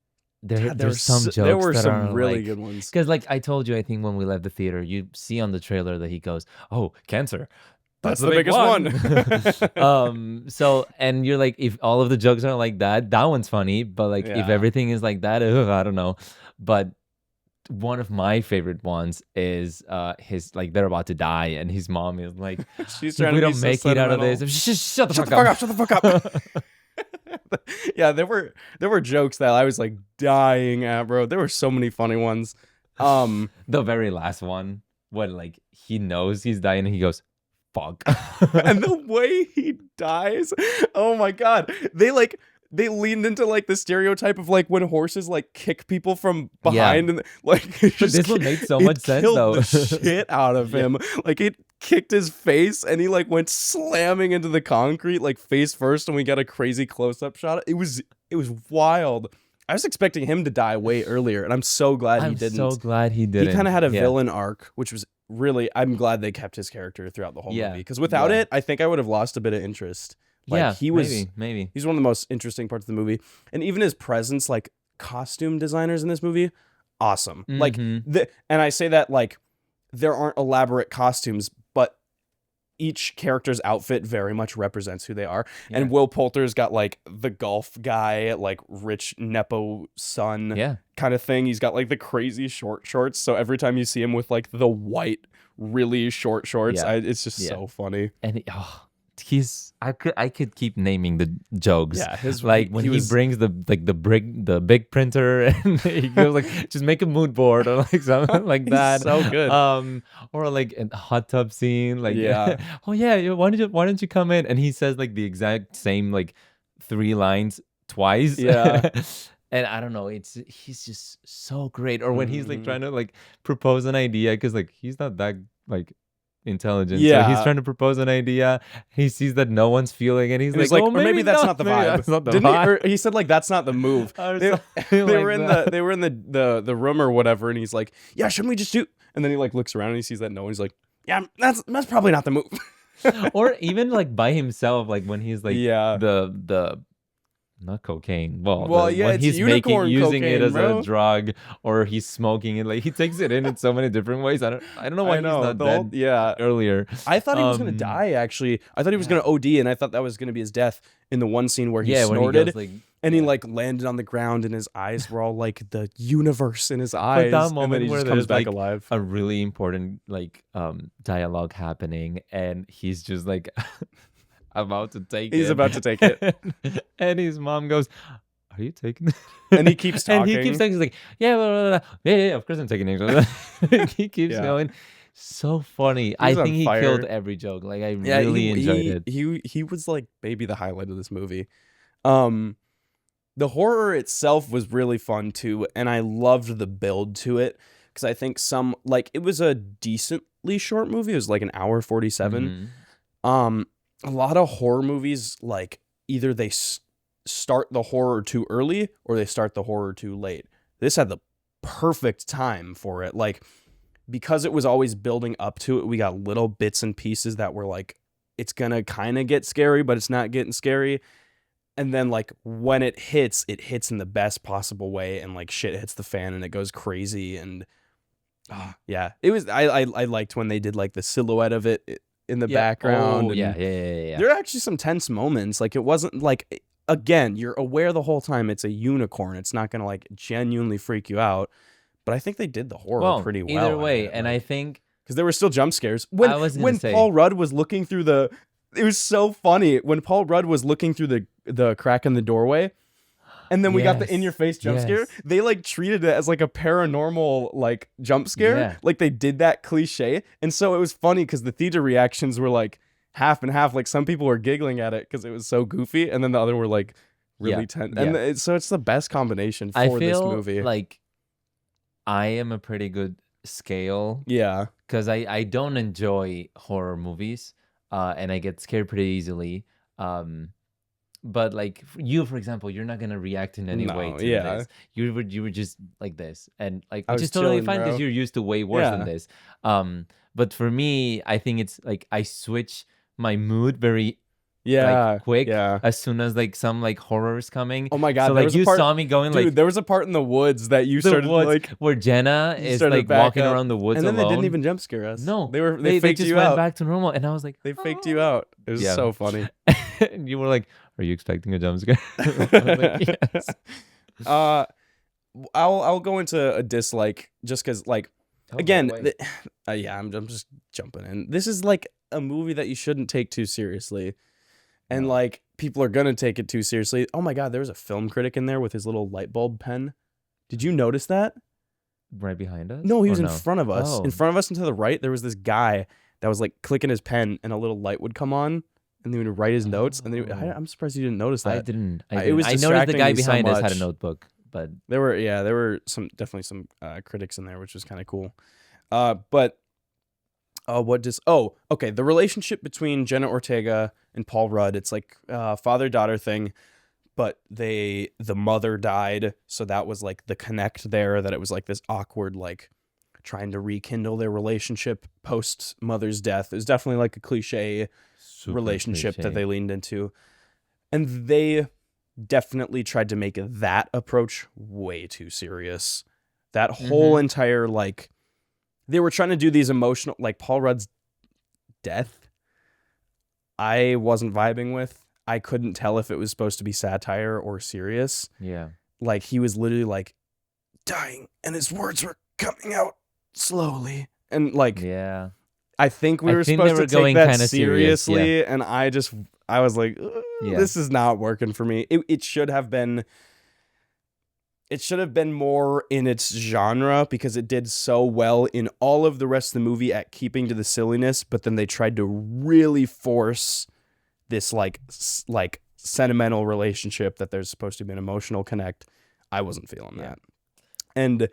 there's some jokes there were that some are really like, good ones. because like I told you, I think when we left the theater, you see on the trailer that he goes, "Oh, cancer." That's the biggest one. So, and you're like, if all of the jokes are like that one's funny. But like, if everything is like that, I don't know. But one of my favorite ones is his, like, they're about to die, and his mom is like, she's trying we to don't make it out of this. Shut the fuck up. Shut the fuck up. Yeah, there were jokes that I was like dying at, bro. There were so many funny ones. The very last one, when like he knows he's dying and he goes, fuck. And the way he dies, oh my god. They leaned into like the stereotype of like when horses like kick people from behind, and like but this one made so much sense though. The shit out of him. Like it kicked his face, and he like went slamming into the concrete like face first, and we got a crazy close-up shot. It was wild. I was expecting him to die way earlier, and I'm so glad he didn't. I'm so glad he didn't. He kind of had a villain arc, which was really, I'm glad they kept his character throughout the whole movie, because without it, I think I would have lost a bit of interest. Like, he was maybe he's one of the most interesting parts of the movie, and even his presence, like costume designers in this movie, awesome. Like and I say that like there aren't elaborate costumes, but each character's outfit very much represents who they are. And Will Poulter's got like the golf guy, like rich Nepo son kind of thing. He's got like the crazy short shorts, so every time you see him with like the white really short shorts, it's just so funny. And I could keep naming the jokes. Yeah, like when he brings the big printer, and he goes like, just make a mood board or like something like that. So good. Or like a hot tub scene, like oh yeah, why don't you come in? And he says like the exact same like 3 lines twice. Yeah. And I don't know, he's just so great. Or when he's like trying to like propose an idea, because like he's not that like intelligent. So he's trying to propose an idea. He sees that no one's feeling, and he's like, oh, maybe that's not the vibe. That's not the Didn't vibe. He, or he said like that's not the move. They were in the room or whatever, and he's like, yeah, shouldn't we just do? And then he like looks around and he sees that no one's like, yeah, that's probably not the move. Or even like by himself, like when he's like the not cocaine. Well, when he's using cocaine, it as a drug, or he's smoking it. Like he takes it in so many different ways. I don't know why he's not dead. Earlier, I thought he was gonna die. Actually, I thought he was gonna OD, and I thought that was gonna be his death in the one scene where he snorted, and he like landed on the ground, and his eyes were all like the universe in his eyes. But that moment and then he where just comes back like alive. A really important like dialogue happening, and he's just like. About to take it. He's about to take it. And his mom goes, are you taking it? And he keeps talking. And he keeps saying, he's like, yeah, of course I'm taking it. He keeps going. So funny. I think he killed every joke. Like I really enjoyed it. He was like maybe the highlight of this movie. The horror itself was really fun too, and I loved the build to it, because I think it was a decently short movie. It was like an hour 47. A lot of horror movies, like either they start the horror too early or they start the horror too late. This had the perfect time for it. Like, because it was always building up to it, we got little bits and pieces that were like, it's gonna kind of get scary, but it's not getting scary. And then like when it hits in the best possible way, and like shit hits the fan and it goes crazy. And it was, I liked when they did like the silhouette of it in the background. Yeah. There are actually some tense moments. Like, it wasn't like, again, you're aware the whole time it's a unicorn. It's not gonna like genuinely freak you out. But I think they did the horror pretty well. Either way, and I think because there were still jump scares when Paul Rudd was looking through it was so funny when Paul Rudd was looking through the crack in the doorway. and then we got the in your Yes. face jump scare. Yes. They like treated it as like a paranormal like jump scare. Yeah. Like they did that cliche. And so it was funny because the theater reactions were like half and half. Like some people were giggling at it because it was so goofy, and then the other were like really Yeah. tense. Yeah. And so it's the best combination I for this feel movie. like I am a pretty good scale Yeah. because I don't enjoy horror movies, and I get scared pretty easily. But like you, for example, you're not gonna react in any way No, to yeah. this. You were just like this, and like I which was is totally chilling, fine because bro. you're used to way worse than Yeah. this. But for me, I think it's like I switch my mood very Yeah. like quick Yeah. as soon as like some like horror is coming. Oh my God. So There like was a you part, saw me going dude, like there was a part in the woods that you the started woods like, where Jenna you is started like back walking up. around the woods And then alone. they didn't even jump scare us. No, They faked just you went out. back to normal, and I was like, They faked you out. It was Yeah. so funny. and you were like, "Are you expecting a jump scare?" I was like, yes. I'll go into a dislike just because like Oh, again, by the way. yeah, I'm just jumping in. This is like a movie that you shouldn't take too seriously, and No. like people are gonna take it too seriously. Oh my God, there was a film critic in there with his little light bulb pen. Did you notice that? Right behind us? No, he Or was in no? front of us. Oh. In front of us and to the right, there was this guy that was like clicking his pen, and a little light would come on, and he would write his notes. And Oh. I'm surprised you didn't notice that. I didn't. It was I noticed the distracting guy me so behind us had a much. notebook, but There were definitely some critics in there, which was kind of cool. But okay, the relationship between Jenna Ortega and Paul Rudd, it's like father-daughter thing, but the mother died, so that was like the connect there, that it was like this awkward like trying to rekindle their relationship post mother's death. It was definitely like a cliche super relationship that cliche. they leaned into. And they definitely tried to make that approach way too serious. That whole entire like they were trying to do these emotional, like Paul Rudd's death, I wasn't vibing with. I couldn't tell if it was supposed to be satire or serious. Yeah. Like he was literally like dying and his words were coming out slowly. And like Yeah. I think we I were think they supposed were to take going that kinda serious, seriously, and I was like, Yeah. this is not working for me. It should have been more in its genre because it did so well in all of the rest of the movie at keeping to the silliness, but then they tried to really force this like sentimental relationship that there's supposed to be an emotional connect. I wasn't feeling that. And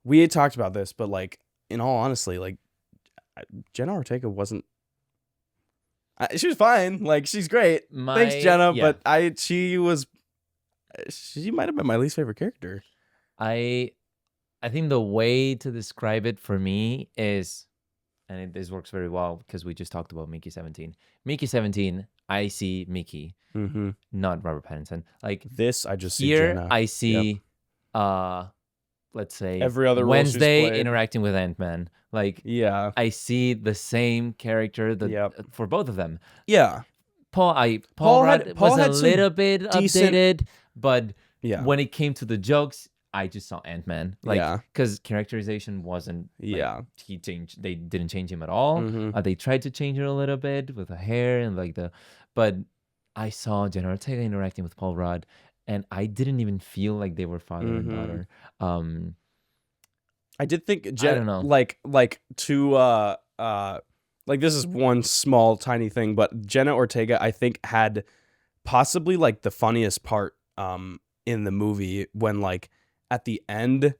we had talked about this, but like in all honesty, like Jenna Ortega wasn't. She was fine. Like she's great. Thanks, Jenna. Yeah. But she might have been my least favorite character. I think the way to describe it for me is, and this works very well because we just talked about Mickey 17. Mickey 17, I see Mickey, Mm-hmm. not Robert Pattinson. Like This, I just see here, Jenna. I see, let's say Every other role she's Wednesday played. interacting with Ant-Man. Like Yeah. I see the same character for both of them. Yeah. Paul had was a some little bit decent- updated, but Yeah. when it came to the jokes, I just saw Ant-Man. Like, Yeah. because characterization wasn't. Like, Yeah. he changed. They didn't change him at all. Mhm. They tried to change it a little bit with the hair and but I saw Jenna Ortega interacting with Paul Rudd, and I didn't even feel like they were father and daughter. I did think I don't know. like this is one small tiny thing, but Jenna Ortega I think had possibly like the funniest part in the movie when like at the end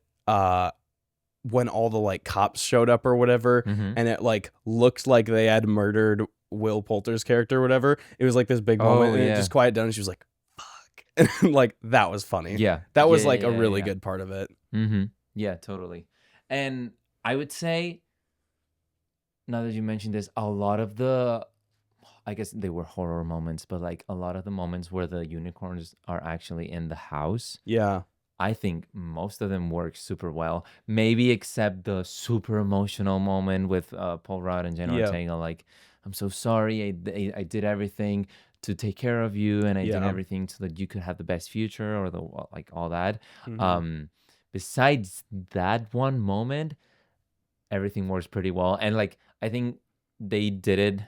when all the like cops showed up or whatever and it like looked like they had murdered Will Poulter's character or whatever. It was like this big moment and it just quieted down and she was like fuck. And like that was funny. Yeah. That was like a really good part of it. Mm-hmm. Yeah, totally. And I would say, now that you mentioned this, a lot of I guess they were horror moments, but like a lot of the moments where the unicorns are actually in the house. Yeah. I think most of them work super well. Maybe except the super emotional moment with Paul Rudd and Jenna Ortega. Like, I'm so sorry. I did everything to take care of you, and I did everything so that you could have the best future, or like all that. Mhm. Besides that one moment, everything works pretty well. And like I think they did it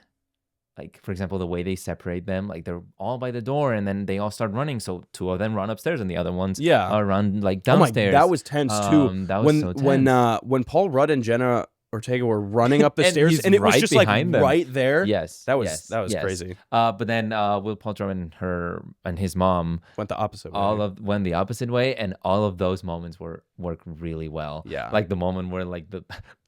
like for example, the way they separate them, like they're all by the door, and then they all start running. So two of them run upstairs, and the other ones Yeah. run like Oh my, downstairs. that was tense too. That was so tense. When Paul Rudd and Jenna Ortega were running up the And stairs, he's and it was right just like behind them. right there. Yes, that was yes. crazy. But then Will Poulter and his mom Went the opposite way. went the opposite way, and all of those moments worked really well. Yeah. Like the moment where like the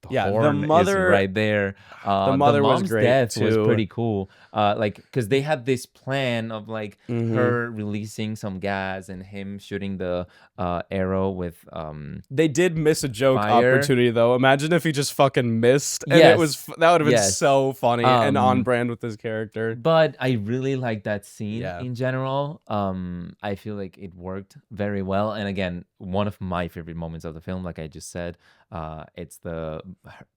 Yeah, the horn mother- is right there. the mother was mom's great, death was too. pretty cool. Like because they had this plan of like Mhm. her releasing some gas and him shooting the arrow with They did miss a joke Fire. opportunity though. Imagine if he just fucking missed, and it was that would have been Yes. so funny and on Um, brand with his character. But I really like that scene Yeah. in general. I feel like it worked very well. And again, one of my favorite moments of the film, like I just said, it's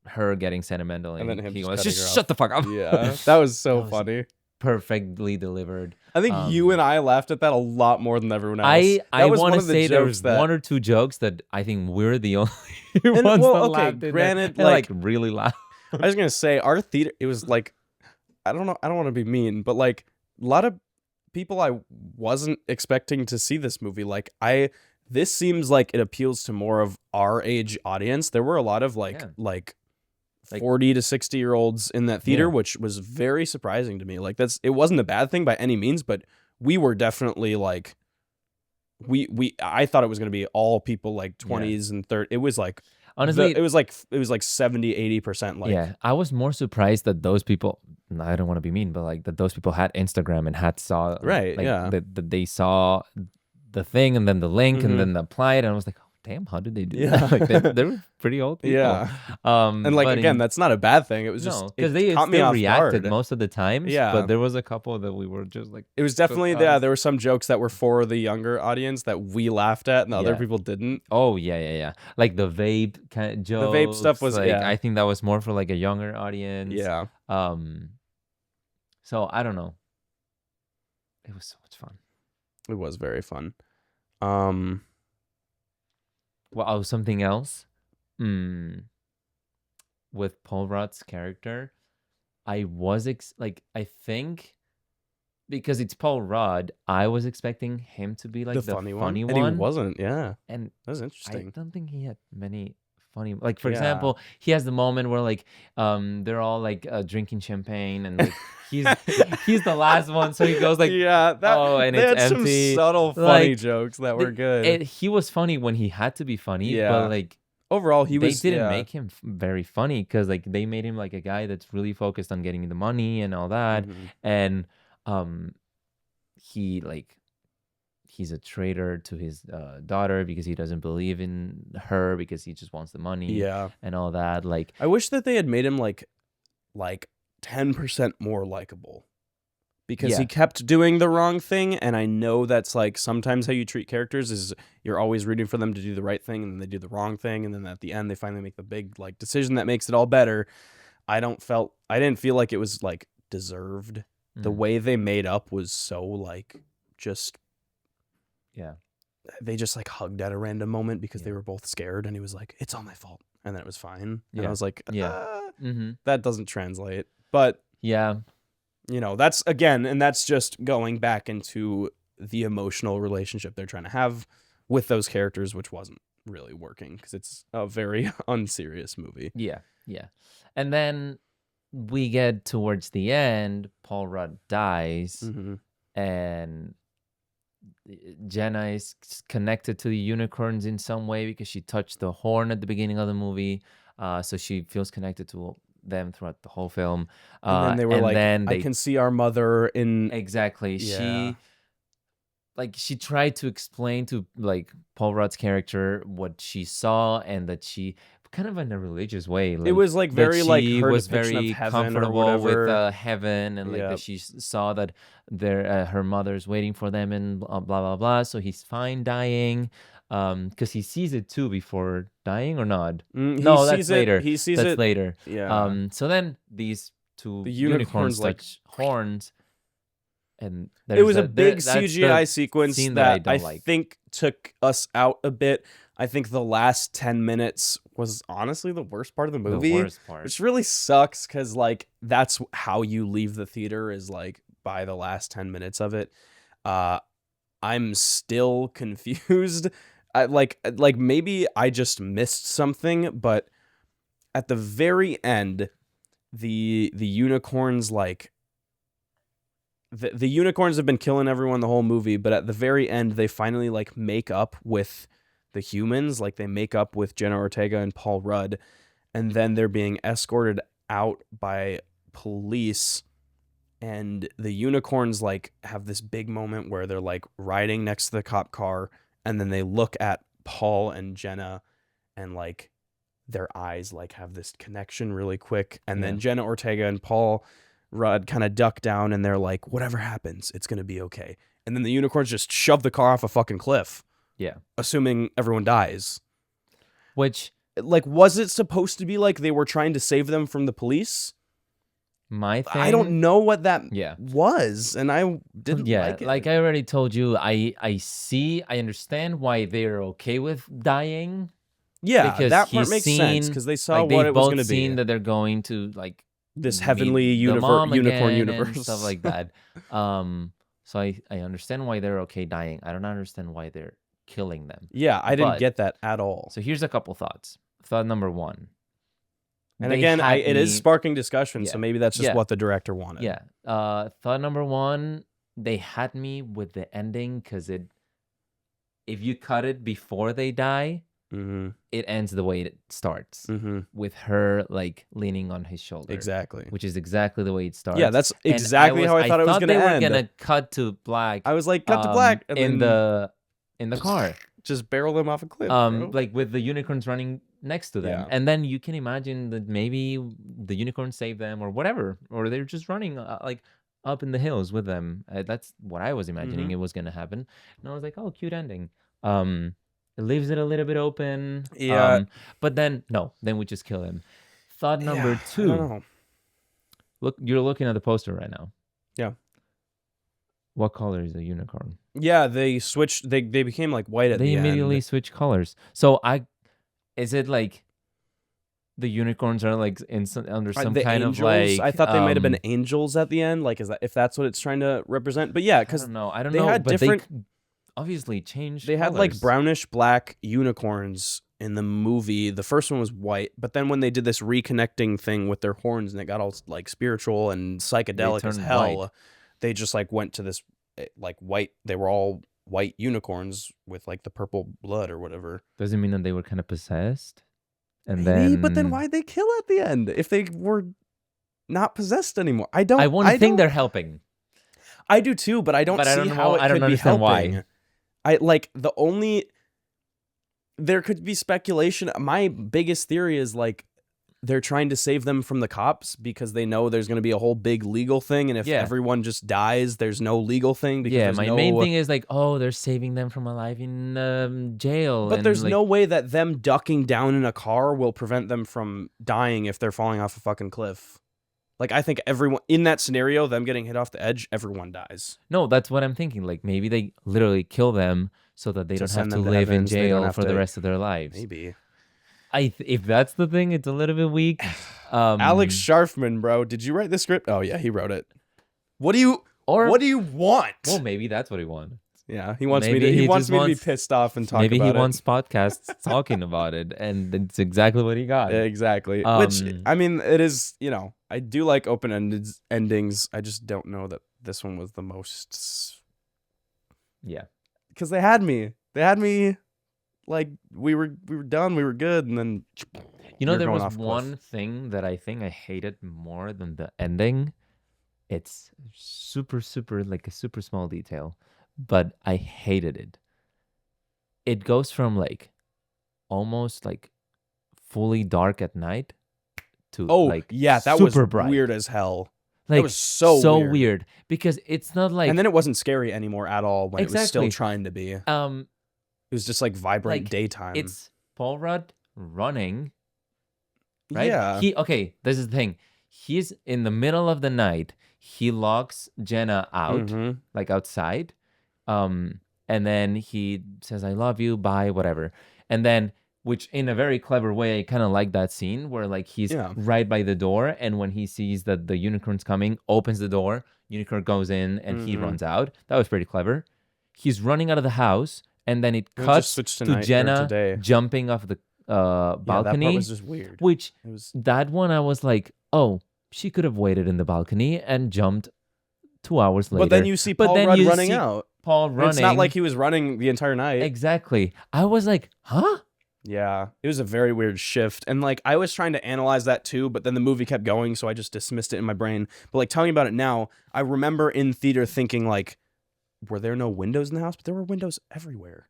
her getting sentimental, And and then him he just goes, cutting "Just her shut the fuck up." Yeah, that was so That was funny. Perfectly delivered. I think you and I laughed at that a lot more than everyone else. I That was want one to of the say there jokes was that- one or two jokes that I think we're the only And, ones well, that okay, laughed in there. granted, And, like really loud. I was gonna say our theater. It was like, I don't know. I don't want to be mean, but like a lot of people I wasn't expecting to see this movie. Like this seems like it appeals to more of our age audience. There were a lot of like Yeah. like Like- 40 to 60-year-olds in that theater, Yeah. which was very surprising to me. Like it wasn't a bad thing by any means, but we were definitely like I thought it was gonna be all people like 20s and 30s. It was like Honestly, it was like 70-80% like yeah, I was more surprised that those people. I don't want to be mean, but like that those people had Instagram and had saw Right, like, yeah. that they saw the thing and then the link Mhm. and then applied, and I was like, oh damn, how did they do Yeah. that? Like they were pretty old people. Yeah. And like but again, in- that's not a bad thing. It was just no, it because they caught me still off reacted guard. most of the times. Yeah. but there was a couple that we were just like, It was definitely us. there were some jokes that were for the younger audience that we laughed at and the other Yeah. people didn't. oh yeah, like the vape kind of jokes. vape stuff was- like yeah. I think that was more for like a younger audience. Yeah. So I don't know. It was so much fun. It was very fun. Well, something else. With Paul Rudd's character, I was I think because it's Paul Rudd, I was expecting him to be like the funny one. And he wasn't. Yeah. And That was I interesting. don't think he had many funny. Like for Yeah. example, he has the moment where like they're all like drinking champagne and like he's the last one, so he goes like, yeah, oh, and they it's had empty. some subtle funny Like, jokes that were good. He was funny when he had to be funny, Yeah. but like Overall, they was didn't yeah. make him very funny because like they made him like a guy that's really focused on getting the money and all that, Mhm. and he's a traitor to his daughter because he doesn't believe in her because he just wants the money Yeah. and all that. Like I wish that they had made him like 10% more likable. Because Yeah. he kept doing the wrong thing, and I know that's like sometimes how you treat characters is you're always rooting for them to do the right thing, and then they do the wrong thing, and then at the end they finally make the big like decision that makes it all better. I didn't feel like it was like deserved. The Mm. way they made up was so like just yeah, they just like hugged at a random moment because they Yeah. were both scared, and he was like, "It's all my fault," and then it was fine. And Yeah. I was like, Yeah. that doesn't translate." But yeah, you know, that's again, and that's just going back into the emotional relationship they're trying to have with those characters, which wasn't really working because it's a very unserious movie. yeah. And then we get towards the end, Paul Rudd dies. Mm-hmm. And Jenna is connected to the unicorns in some way because she touched the horn at the beginning of the movie. So she feels connected to them throughout the whole film. And then they were like, then "I can see our mother in." exactly. Yeah. She tried to explain to like Paul Rudd's character what she saw and that she kind of in a religious way. It was like very like she her was depiction very of heaven or comfortable whatever. with heaven, and like Yep. that she saw that her mother's waiting for them and blah blah blah. So he's fine dying, because he sees it too before dying or not. He No, that's sees it- later. He sees That's it. later. Yeah. So then these two The unicorns unicorns, like- touch horns, and It was a big that's the CGI sequence scene that that I I don't like. think took us out a bit. I think the last 10 minutes was honestly the worst part of the The movie, worst part. which really sucks because like that's how you leave the theater is like by the last 10 minutes of it. I'm still confused. Like maybe I just missed something, but at the very end, the unicorns like the unicorns have been killing everyone the whole movie, but at the very end they finally like make up with the humans, like they make up with Jenna Ortega and Paul Rudd, and then they're being escorted out by police, and the unicorns like have this big moment where they're like riding next to the cop car, and then they look at Paul and Jenna, and like their eyes like have this connection really quick, and then Jenna Ortega and Paul Rudd kind of duck down, and they're like, whatever happens, it's gonna be okay. And then the unicorns just shove the car off a fucking cliff. Yeah. Assuming everyone dies. Which, like, was it supposed to be like they were trying to save them from the police? my thing, I don't know what that Yeah. was, and I didn't like it. Like I already told you, I understand why they're okay with dying. Yeah, because that part he's makes seen, sense because they saw like what they've it was both going to seen be. that they're going to like This meet heavenly the mom unicorn again universe. and stuff like that. So I understand why they're okay dying. I don't understand why they're killing them. Yeah, I didn't But- get that at all. So here's a couple thoughts. Thought number one. And They again, had it is me- sparking discussion, Yeah. so maybe that's just Yeah. what the director wanted. Yeah. Thought number one, they had me with the ending because if you cut it before they die, Mm-hmm. it ends the way it starts Mm-hmm. with her like leaning on his shoulder. Exactly. Which is exactly the way it starts. Yeah, that's And exactly how I thought it was going to they end. were gonna cut to black. I was like, cut to black, and in then the car. just barrel them off a cliff. Bro. Like with the unicorns running next to them, Yeah. and then you can imagine that maybe the unicorn saved them or whatever, or they're just running like up in the hills with them. That's what I was imagining Mhm. it was gonna happen, and I was like, oh, cute ending. It leaves it a little bit open. Yeah. But then we just kill him. Thought number Yeah, I two. don't know. Look, you're looking at the poster right now. Yeah. What color is the unicorn? Yeah, they switched. They became like white at They the immediately end. switch colors. So is it like the unicorns are like under some The kind angels, of like? I thought they might have been angels at the end. Like, is that if that's what it's trying to represent? But yeah, I because don't know. I don't they know. had but different- They obviously changed. they had like colors. brownish black unicorns in the movie. The first one was white, but then when they did this reconnecting thing with their horns and it got all like spiritual and psychedelic as turned hell, white. they just like went to this like white. They were all white unicorns with like the purple blood or whatever. Does it mean that they were kind of possessed? And Maybe, then, but then why'd they kill at the end if they were not possessed anymore? I don't. I want to think don't- they're helping. I do too, but I don't But I see don't how know- it I don't could be understand why. helping. I like the only there could be speculation. My biggest theory is like they're trying to save them from the cops because they know there's going to be a whole big legal thing, and if Yeah. everyone just dies, there's no legal thing. Because Yeah, there's my no, main thing is like, oh, they're saving them from a life in jail. But and, there's like, no way that them ducking down in a car will prevent them from dying if they're falling off a fucking cliff. Like, I think everyone in that scenario, them getting hit off the edge, everyone dies. No, that's what I'm thinking. Like maybe they literally kill them so that they To don't have send to them to live in heavens, they don't jail have for the to- rest of their lives. Maybe. If that's the thing, it's a little bit weak. Alex Sharfman, bro, did you write the script? Oh yeah, he wrote it. What do you want? Well, maybe that's what he wanted. Yeah, he wants maybe me to. He he wants just me to be wants- pissed off and talk Maybe about he it. wants podcasts talking about it, and it's exactly what he got. Yeah, exactly. Which Um, I mean, it is. You know, I do like open-ended endings. I just don't know that this one was the most. Yeah. Because they had me. They had me. Like we were done. We were good, and then You know, you're there going was off a cliff. one thing that I think I hated more than the ending. It's super, like a super small detail, but I hated it. It goes from like almost like fully dark at night to Oh, like yeah, that super was bright. weird as hell. Like was so weird. weird because it's not like And then it wasn't scary anymore at all when it was still Exactly. trying to be. It um was just like vibrant like, daytime. it's Paul Rudd running, right? Yeah. This is the thing. He's in the middle of the night. He locks Jenna out, Mhm. like outside. And then he says, I love you, bye, whatever. And then, which in a very clever way, I kind of like that scene where like he's right by the door, and when he sees that the unicorn's coming, opens the door, unicorn goes in, and he runs out. That was pretty clever. He's running out of the house, and then it cuts to Jenna jumping off the balcony. That part was just weird. Which that one I was like, oh, she could have waited in the balcony and jumped 2 hours later. But then you see Paul Rudd running out. Paul running. It's not like he was running the entire night. Exactly. I was like, huh? Yeah, it was a very weird shift. And like I was trying to analyze that too, but then the movie kept going, so I just dismissed it in my brain. But like telling you about it now, I remember in theater thinking like, were there no windows in the house? But there were windows everywhere.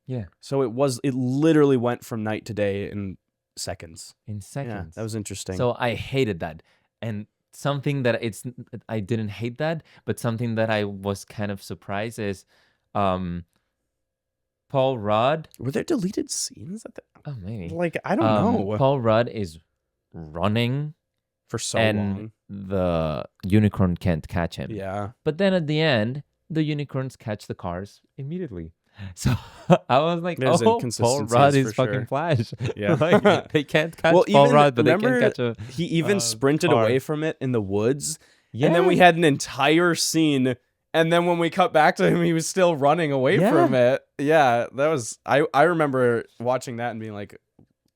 Yeah. So it literally went from night to day in seconds. Yeah, that was interesting. So I hated that. And something that I didn't hate that, but something that I was kind of surprised is Paul Rudd. Were there deleted scenes at the Oh, maybe. Like I don't know. Paul Rudd is running for so and long. The unicorn can't catch him. Yeah. But then at the end, the unicorns catch the cars immediately. So I was like, Paul Rudd is fucking Flash. Yeah. Like, they can't catch Paul Rudd, but they can catch a He even sprinted car away from it in the woods. Yeah. And then we had an entire scene. And then when we cut back to him, he was still running away from it. Yeah, that was... I remember watching that and being like,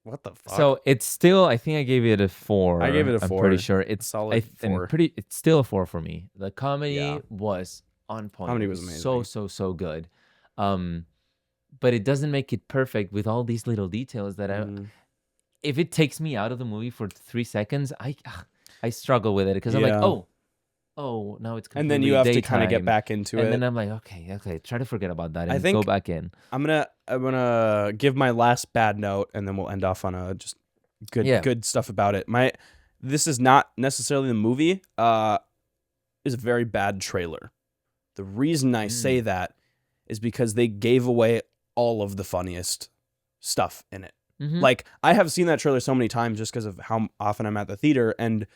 what the fuck? So it's still... I think I gave it a 4. I gave it a 4. I'm pretty sure. It's solid 4. It's still a 4 for me. The comedy was on point. Comedy was amazing. So good. But it doesn't make it perfect with all these little details that if it takes me out of the movie for 3 seconds, I struggle with it because I'm like, oh, now it's completely and then you have daytime. to kind of get back into it. And then I'm like, okay, try to forget about that and go back in. I'm gonna give my last bad note, and then we'll end off on a just good stuff about it. This is not necessarily the movie. Is a very bad trailer. The reason I say that is because they gave away all of the funniest stuff in it. Mm-hmm. Like, I have seen that trailer so many times just because of how often I'm at the theater, and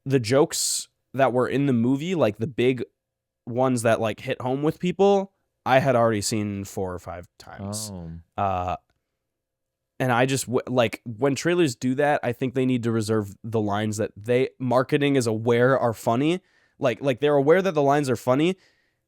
the jokes that were in the movie, like the big ones that like hit home with people, I had already seen 4 or 5 times. And I just like when trailers do that, I think they need to reserve the lines that marketing is aware are funny. Like they're aware that the lines are funny,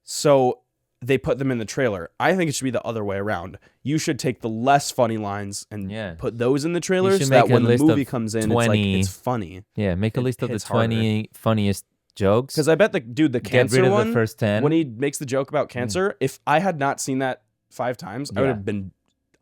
so they put them in the trailer. I think it should be the other way around. You should take the less funny lines and put those in the trailers so that when the movie comes in, 20, it's funny. Yeah, make a list of the 20 funniest jokes. Because I bet the cancer get rid of one, the first 10. when he makes the joke about cancer, if I had not seen that 5 times, I would have been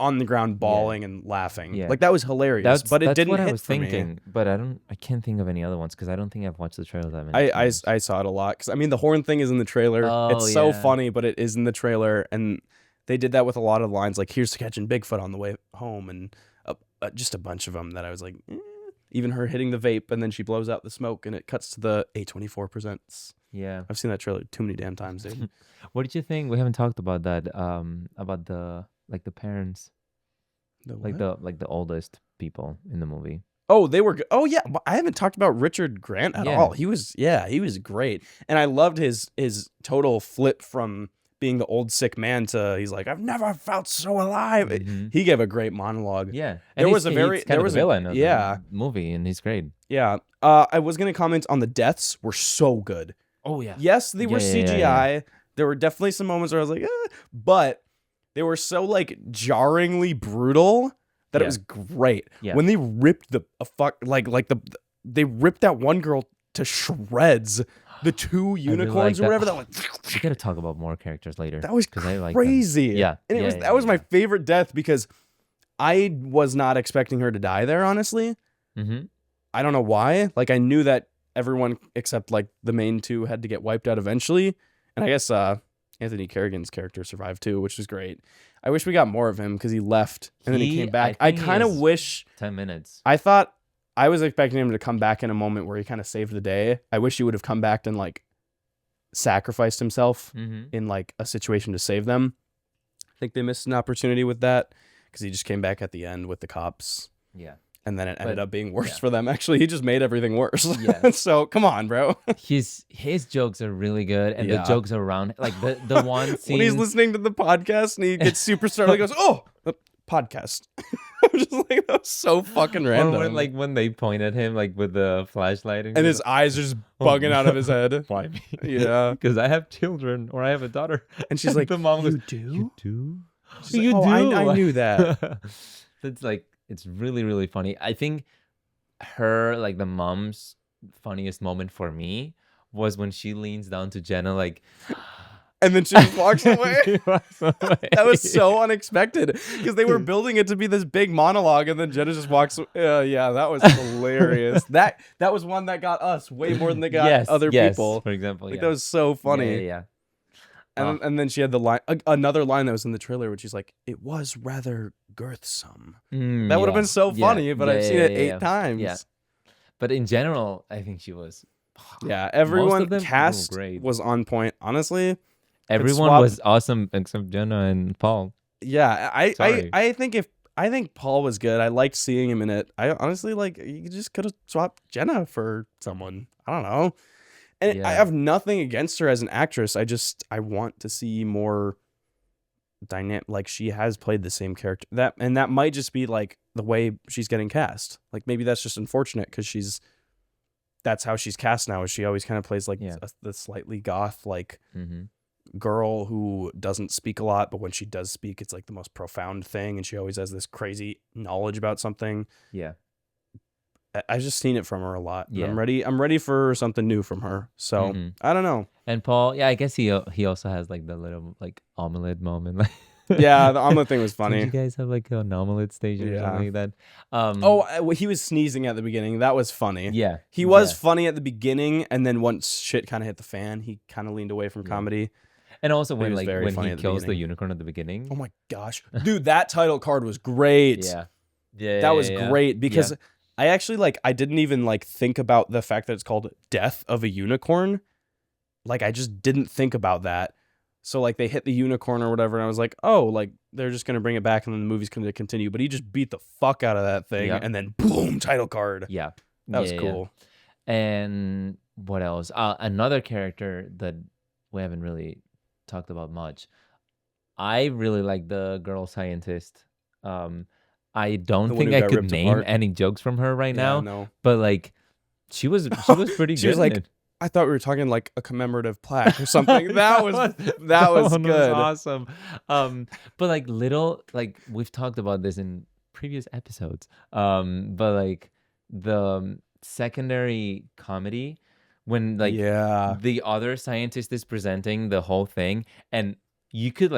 on the ground bawling and laughing. Like that was hilarious, but it didn't what hit I was for thinking. me. But I can't think of any other ones because I don't think I've watched the trailer that many times. I saw it a lot because I mean the horn thing is in the trailer. It's so funny, but it is in the trailer, and they did that with a lot of lines like "Here's to catching Bigfoot on the way home" and just a bunch of them that I was like, even her hitting the vape and then she blows out the smoke and it cuts to the A24 presents. Yeah, I've seen that trailer too many damn times, dude. What did you think? We haven't talked about that. About the parents. Like the oldest people in the movie. Oh, they were. Oh, yeah. I haven't talked about Richard Grant at all. He was great, and I loved his total flip from being the old sick man to he's like, I've never felt so alive. Mm-hmm. He gave a great monologue. Yeah, and there was a villain of the movie, and he's great. Yeah. I was gonna comment on the deaths were so good. Oh yeah. Yes, they were CGI. Yeah. There were definitely some moments where I was like, but they were so like jarringly brutal that it was great. Yeah. When they ripped they ripped that one girl to shreds. The 2 unicorns or whatever. That was. We gotta talk about more characters later. That was crazy. Yeah, and that was my favorite death because I was not expecting her to die there. Honestly, I don't know why. Like I knew that everyone except like the main 2 had to get wiped out eventually, and I guess Anthony Carrigan's character survived too, which was great. I wish we got more of him because he left and then he came back. I kind of wish 10 minutes. I thought I was expecting him to come back in a moment where he kind of saved the day. I wish he would have come back and like sacrificed himself in like a situation to save them. I think they missed an opportunity with that because he just came back at the end with the cops. Yeah. And then it ended up being worse for them. Actually, he just made everything worse. Yeah. So come on, bro. His jokes are really good, and the jokes around, like the one scene when he's listening to the podcast and he gets super startled, he goes, "Oh, podcast. I'm just like, that was so fucking random. Or when they point at him like with the flashlight and his eyes are just "Oh, bugging out of his head. Why me? Yeah. Because I have children or I have a daughter. And she's like, the mom goes, do? You do? She's like, oh, I knew that. It's like, it's really, really funny. I think her, like the mom's funniest moment for me was when she leans down to Jenna like, and then she just walks away. She walks away. That was so unexpected because they were building it to be this big monologue, and then Jenna just walks. Yeah, that was hilarious. that was one that got us way more than they got other people. For example, like that was so funny. Yeah. And then she had the line, another line that was in the trailer, which she's like, "It was rather girthsome." That would have been so funny, but I've seen it 8 times. Yeah. But in general, I think she was. Yeah, everyone them, cast great. was on point. Honestly, everyone was awesome except Jenna and Paul. Yeah, I think Paul was good. I liked seeing him in it. I honestly you just could have swapped Jenna for someone. I don't know. And I have nothing against her as an actress. I want to see more dynamic. Like she has played the same character. That might just be like the way she's getting cast. Like maybe that's just unfortunate because that's how she's cast now. Is she always kind of plays like the slightly goth girl who doesn't speak a lot, but when she does speak, it's like the most profound thing, and she always has this crazy knowledge about something. Yeah. I've just seen it from her a lot. Yeah. I'm ready for something new from her. So I don't know. And Paul, I guess he also has like the little like omelet moment. Yeah, the omelet thing was funny. Did you guys have like an omelet station or something like that? He was sneezing at the beginning. That was funny. Yeah. He was funny at the beginning, and then once shit kind of hit the fan, he kind of leaned away from comedy. And also when he kills the beginning. unicorn at the beginning. Oh my gosh. Dude, that title card was great. Yeah. That was great because I actually I didn't even think about the fact that it's called Death of a Unicorn. Like I just didn't think about that. So they hit the unicorn or whatever, and I was like, oh, they're just gonna bring it back and then the movie's gonna continue. But he just beat the fuck out of that thing and then boom, title card. Yeah. That was cool. Yeah. And what else? Another character that we haven't really talked about much. I really like the girl scientist. I don't think I could name any jokes from her right now. No. But she was pretty good. She was like, I thought we were talking a commemorative plaque or something. That was good. Was awesome. But little we've talked about this in previous episodes. But the secondary comedy when the other scientist is presenting the whole thing, and you could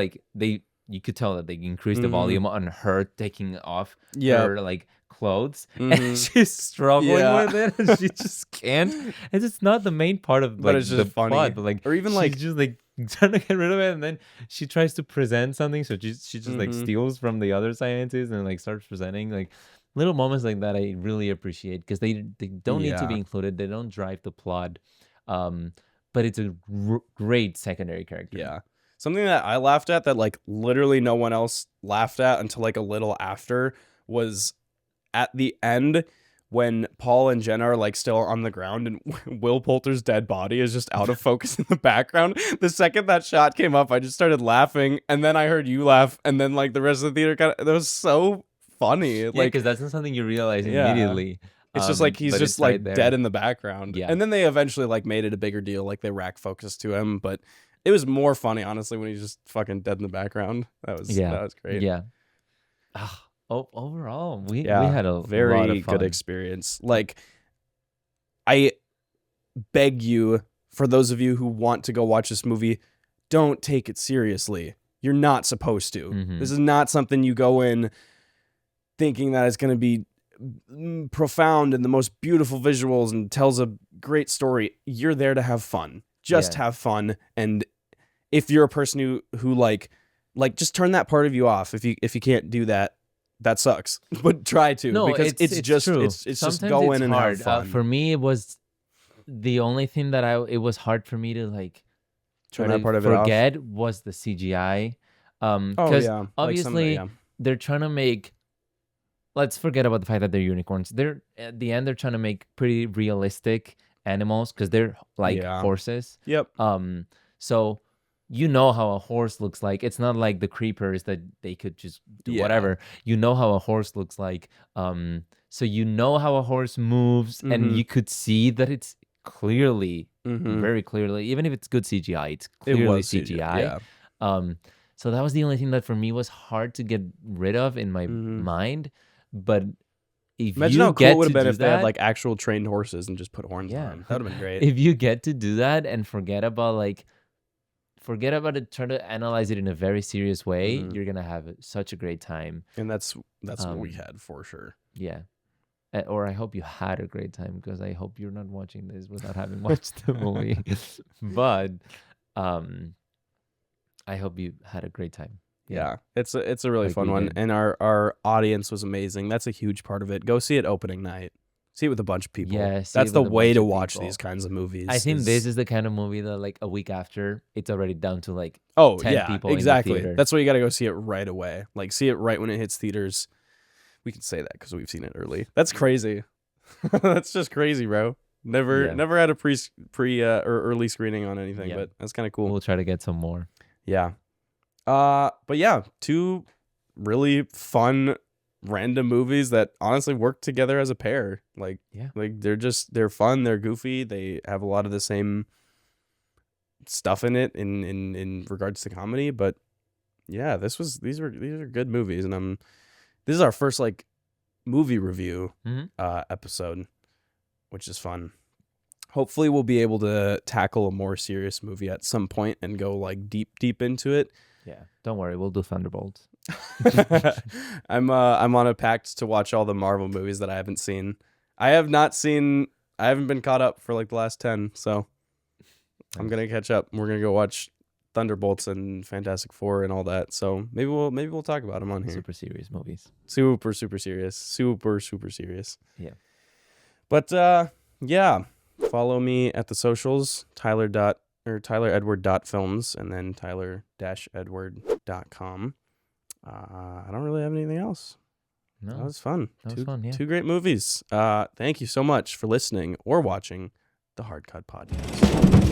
you could tell that they increased the volume on her taking off her clothes, and she's struggling with it, and she just can't. And it's not the main part of but it's just the funny. plot, but or even she's just trying to get rid of it, and then she tries to present something, so she just steals from the other scientists and starts presenting little moments like that. I really appreciate because they don't need to be included. They don't drive the plot, but it's a great secondary character. Yeah. Something that I laughed at that literally no one else laughed at until a little after was at the end when Paul and Jenna are still on the ground and Will Poulter's dead body is just out of focus in the background. The second that shot came up, I just started laughing, and then I heard you laugh, and then the rest of the theater that was so funny. Because that's not something you realize immediately. It's just he's just right dead in the background. Yeah. And then they eventually they made it a bigger deal, they rack focus to him, but it was more funny, honestly, when he's just fucking dead in the background. That was great. Yeah. Overall, we had a very lot of fun. Good experience. I beg you, for those of you who want to go watch this movie, don't take it seriously. You're not supposed to. Mm-hmm. This is not something you go in thinking that it's going to be profound and the most beautiful visuals and tells a great story. You're there to have fun. Just have fun. And if you're a person who just turn that part of you off. If you can't do that, that sucks. But try to, because it's just true. It's just go in and have fun. For me, it was the only thing that it was hard for me to turn that part of it off. Forget was the CGI. Because obviously they're trying to make. Let's forget about the fact that they're unicorns. At the end they're trying to make pretty realistic animals because they're horses. Yep. So you know how a horse looks like. It's not like the creepers that they could just do Yeah. whatever. You know how a horse looks like. So you know how a horse moves, and Mhm. you could see that it's clearly, Mhm. very clearly, even if it's good CGI, it's It clearly was CGI. Yeah. So that was the only thing that for me was hard to get rid of in my Mhm. mind. But if Imagine you how cool it get would to have been do if they had that, like actual trained horses and just put horns on yeah, them. That would have been great. if you get to do that and forget about it, try to analyze it in a very serious way, Mhm. you're gonna have such a great time. And that's what we Um, had for sure. yeah. Or I hope you had a great time, because I hope you're not watching this without having watched the movie. But I hope you had a great time. Yeah. It's a really Like fun we one, did. and our audience was amazing. That's a huge part of it. Go see it opening night. See it with a bunch of people. Yeah, see That's it the with a way bunch to of watch people. these kinds of movies. I think this is the kind of movie that like a week after, it's already down to like Oh 10 yeah, people in the exactly. theater. That's why you got to go see it right away. Like see it right when it hits theaters. We can say that because we've seen it early. That's crazy. That's just crazy, bro. Never Yeah. never had a pre or early screening on anything, Yeah. but that's kind of cool. We'll try to get some more. Yeah. But yeah, two really fun random movies that honestly work together as a pair. Like Yeah. like they're fun, they're goofy, they have a lot of the same stuff in it in regards to comedy, but yeah, these are good movies, and this is our first like movie review Mhm. episode, which is fun. Hopefully we'll be able to tackle a more serious movie at some point and go like deep into it. Yeah. Don't worry, we'll do Thunderbolts. I'm on a pact to watch all the Marvel movies that I haven't seen. I haven't been caught up for like the last 10, so I'm going to catch up. We're going to go watch Thunderbolts and Fantastic Four and all that. So maybe we'll talk about them on here. Super serious movies. Super serious. Super serious. Yeah. But yeah, follow me at the socials, tyleredward.films, and then tyler-edward.com. I don't really have anything else. No. That was fun. That was fun, yeah. Two great movies. Thank you so much for listening or watching the Hard Cut Podcast.